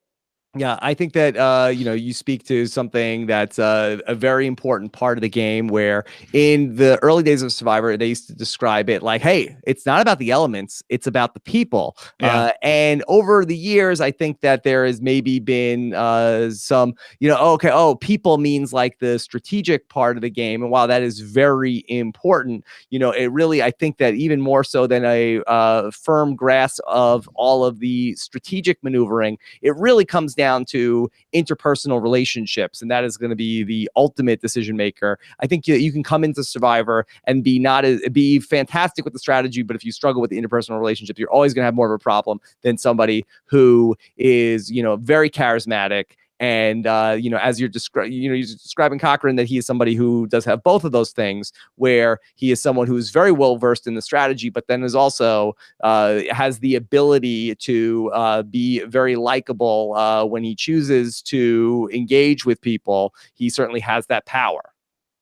Speaker 1: Yeah, I think that you speak to something that's a very important part of the game. Where in the early days of Survivor, they used to describe it like, "Hey, it's not about the elements; it's about the people."
Speaker 2: Yeah.
Speaker 1: And over the years, I think that there has maybe been some, people means like the strategic part of the game, and while that is very important, it really, I think that even more so than a firm grasp of all of the strategic maneuvering, it really comes down to interpersonal relationships, and that is going to be the ultimate decision maker. I think you can come into Survivor and be fantastic with the strategy, but if you struggle with the interpersonal relationship, you're always going to have more of a problem than somebody who is very charismatic. And as you're describing Cochran, that he is somebody who does have both of those things, where he is someone who is very well versed in the strategy, but then is also has the ability to be very likable when he chooses to engage with people. He certainly has that power.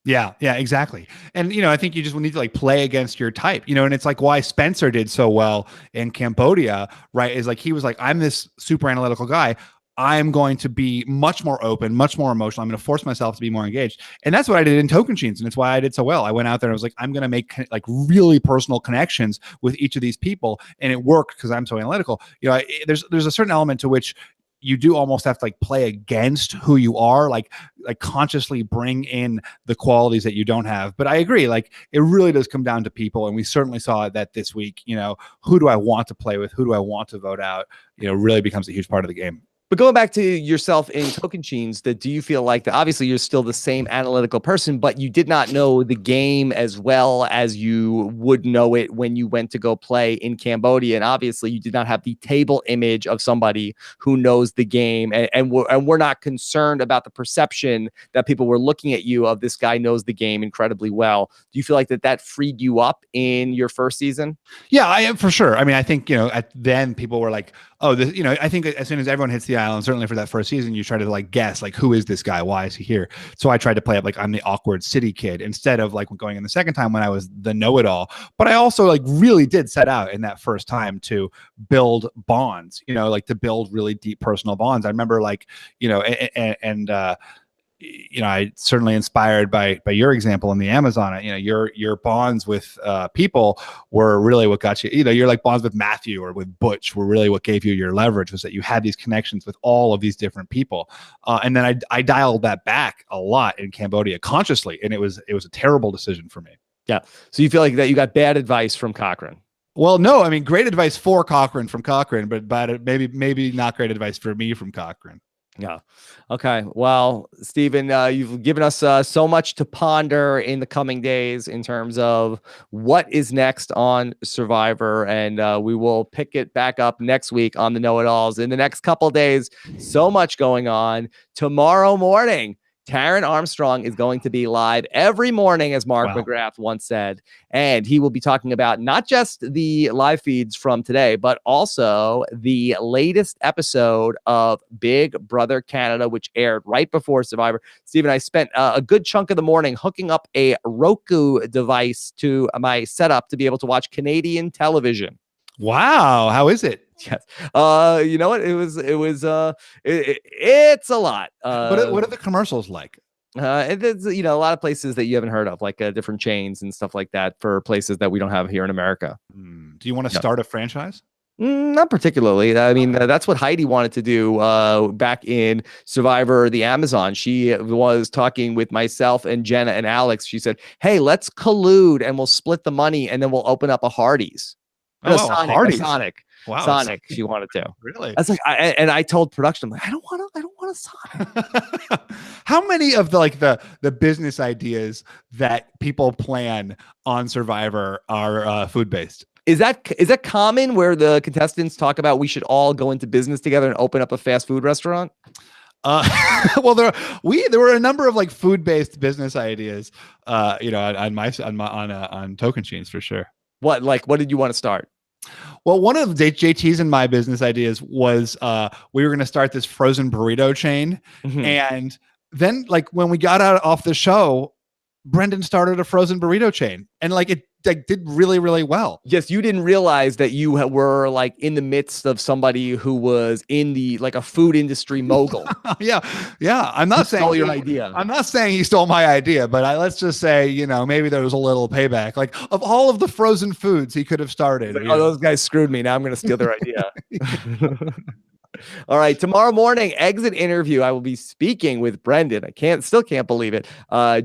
Speaker 2: Yeah, exactly. And I think you just need to like play against your type, and it's like why Spencer did so well in Cambodia, right? Is like he was like, I'm this super analytical guy. I'm going to be much more open, much more emotional. I'm going to force myself to be more engaged. And that's what I did in Tocantins. And it's why I did so well. I went out there and I was like, I'm going to make like really personal connections with each of these people. And it worked because I'm so analytical. There's a certain element to which you do almost have to like play against who you are, like consciously bring in the qualities that you don't have. But I agree, like it really does come down to people. And we certainly saw that this week, who do I want to play with? Who do I want to vote out? Really becomes a huge part of the game.
Speaker 1: But going back to yourself in Tocantins, do you feel like that obviously you're still the same analytical person, but you did not know the game as well as you would know it when you went to go play in Cambodia? And obviously you did not have the table image of somebody who knows the game. And we're not concerned about the perception that people were looking at you of this guy knows the game incredibly well. Do you feel like that freed you up in your first season?
Speaker 2: Yeah, I am for sure. I mean, I think, then people were like, oh, this, I think as soon as everyone hits the island, certainly for that first season, you try to like guess, like, who is this guy? Why is he here? So I tried to play it like I'm the awkward city kid instead of like going in the second time when I was the know-it-all. But I also like really did set out in that first time to build bonds, like to build really deep personal bonds. I remember like, I certainly inspired by your example in the Amazon. Your bonds with people were really what got you. You're like bonds with Matthew or with Butch were really what gave you your leverage, was that you had these connections with all of these different people. And then I dialed that back a lot in Cambodia consciously, and it was a terrible decision for me.
Speaker 1: Yeah. So you feel like that you got bad advice from Cochran?
Speaker 2: Well, no, I mean, great advice for Cochran from Cochran, but maybe not great advice for me from Cochran.
Speaker 1: Yeah. Okay. Well, Stephen, you've given us so much to ponder in the coming days in terms of what is next on Survivor. And we will pick it back up next week on the Know-It-Alls. In the next couple of days, so much going on. Tomorrow morning, Taron Armstrong is going to be live every morning, as Mark McGrath once said. And he will be talking about not just the live feeds from today, but also the latest episode of Big Brother Canada, which aired right before Survivor. Stephen, I spent a good chunk of the morning hooking up a Roku device to my setup to be able to watch Canadian television.
Speaker 2: Wow. How is it?
Speaker 1: Yes. You know what? It's a lot.
Speaker 2: What are the commercials like?
Speaker 1: It's, a lot of places that you haven't heard of, like different chains and stuff like that for places that we don't have here in America.
Speaker 2: Do you want to start a franchise?
Speaker 1: Not particularly. I mean, that's what Heidi wanted to do back in Survivor the Amazon. She was talking with myself and Jenna and Alex. She said, hey, let's collude and we'll split the money and then we'll open up a Hardee's. Sonic.
Speaker 2: Wow,
Speaker 1: Sonic. She wanted to.
Speaker 2: Really?
Speaker 1: That's like, I told production, I'm like, I don't want a Sonic.
Speaker 2: How many of the business ideas that people plan on Survivor are food based?
Speaker 1: Is that common where the contestants talk about we should all go into business together and open up a fast food restaurant?
Speaker 2: Well, there were a number of like food based business ideas, on Tocantins for sure.
Speaker 1: What did you want to start?
Speaker 2: Well, one of JT's and my business ideas was we were going to start this frozen burrito chain. Mm-hmm. And then like when we got off the show, Brendan started a frozen burrito chain, and like it did really, really well.
Speaker 1: Yes, you didn't realize that you were like in the midst of somebody who was in the like a food industry mogul.
Speaker 2: Yeah. I'm not saying
Speaker 1: your idea.
Speaker 2: I'm not saying he stole my idea, but let's just say, maybe there was a little payback. Like of all of the frozen foods he could have started.
Speaker 1: Like, those guys screwed me. Now I'm going to steal their idea. All right. Tomorrow morning, exit interview. I will be speaking with Brendan. I still can't believe it.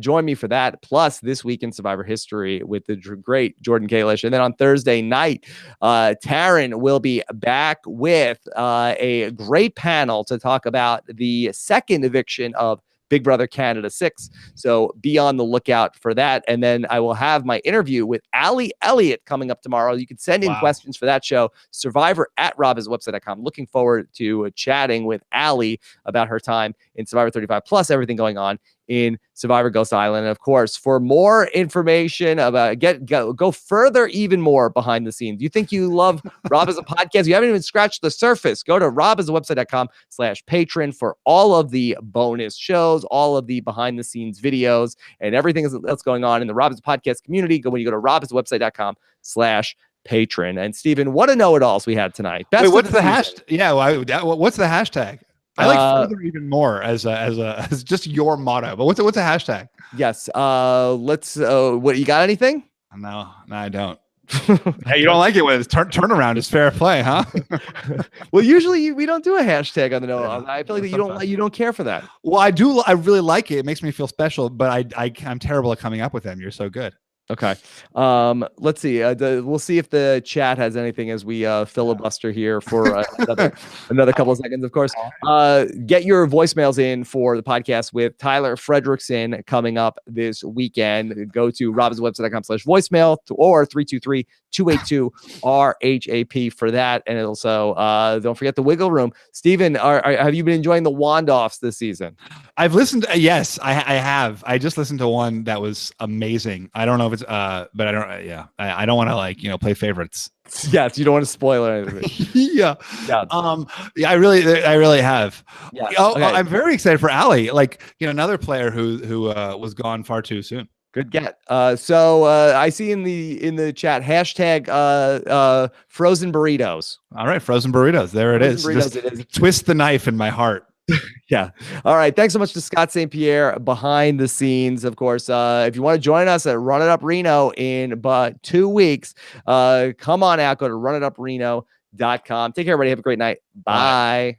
Speaker 1: Join me for that. Plus, this week in Survivor history with the great Jordan Kalish. And then on Thursday night, Taryn will be back with a great panel to talk about the second eviction of Big Brother Canada 6. So be on the lookout for that. And then I will have my interview with Allie Elliott coming up tomorrow. You can send in questions for that show. Survivor@robhasawebsite.com. Looking forward to chatting with Allie about her time in Survivor 35, plus everything going on in Survivor Ghost Island. And of course, for more information about go further, even more behind the scenes. You think you love Rob as a podcast? You haven't even scratched the surface. Go to robhasawebsite.com/patron for all of the bonus shows, all of the behind the scenes videos, and everything that's going on in the Rob as a podcast community. When you go to robhasawebsite.com/patron. And Stephen, what a know-it-alls we had tonight.
Speaker 2: Wait, what's the hashtag? Yeah, what's the hashtag? I like further even more as just your motto. But what's a hashtag?
Speaker 1: Yes. Let's. What you got? Anything?
Speaker 2: No, I don't. Hey, you don't like it when it's turnaround is fair play, huh?
Speaker 1: Well, usually we don't do a hashtag on the no. I feel like you don't care for that.
Speaker 2: Well, I do. I really like it. It makes me feel special. But I'm terrible at coming up with them. You're so good.
Speaker 1: Okay. Let's see. We'll see if the chat has anything as we filibuster here for another couple of seconds. Of course, get your voicemails in for the podcast with Tyler Fredrickson coming up this weekend. Go to robhasawebsite.com/voicemail or 323-282-RHAP for that. And also, don't forget the Wiggle Room. Stephen, have you been enjoying the wand-offs this season?
Speaker 2: I've listened. Yes, I have. I just listened to one that was amazing. I don't know if it's but I don't. Yeah, I don't want to play favorites.
Speaker 1: Yes, you don't want to spoil anything.
Speaker 2: Yeah. I really have. Yeah. Okay. I'm very excited for Allie. Another player who was gone far too soon.
Speaker 1: Good get. So I see in the chat hashtag frozen burritos.
Speaker 2: All right, frozen burritos. There it is. Just it is. Twist the knife in my heart.
Speaker 1: Yeah. All right. Thanks so much to Scott St. Pierre behind the scenes. Of course, if you want to join us at Run It Up Reno in about 2 weeks, come on out. Go to runitupreno.com. Take care, everybody. Have a great night. Bye.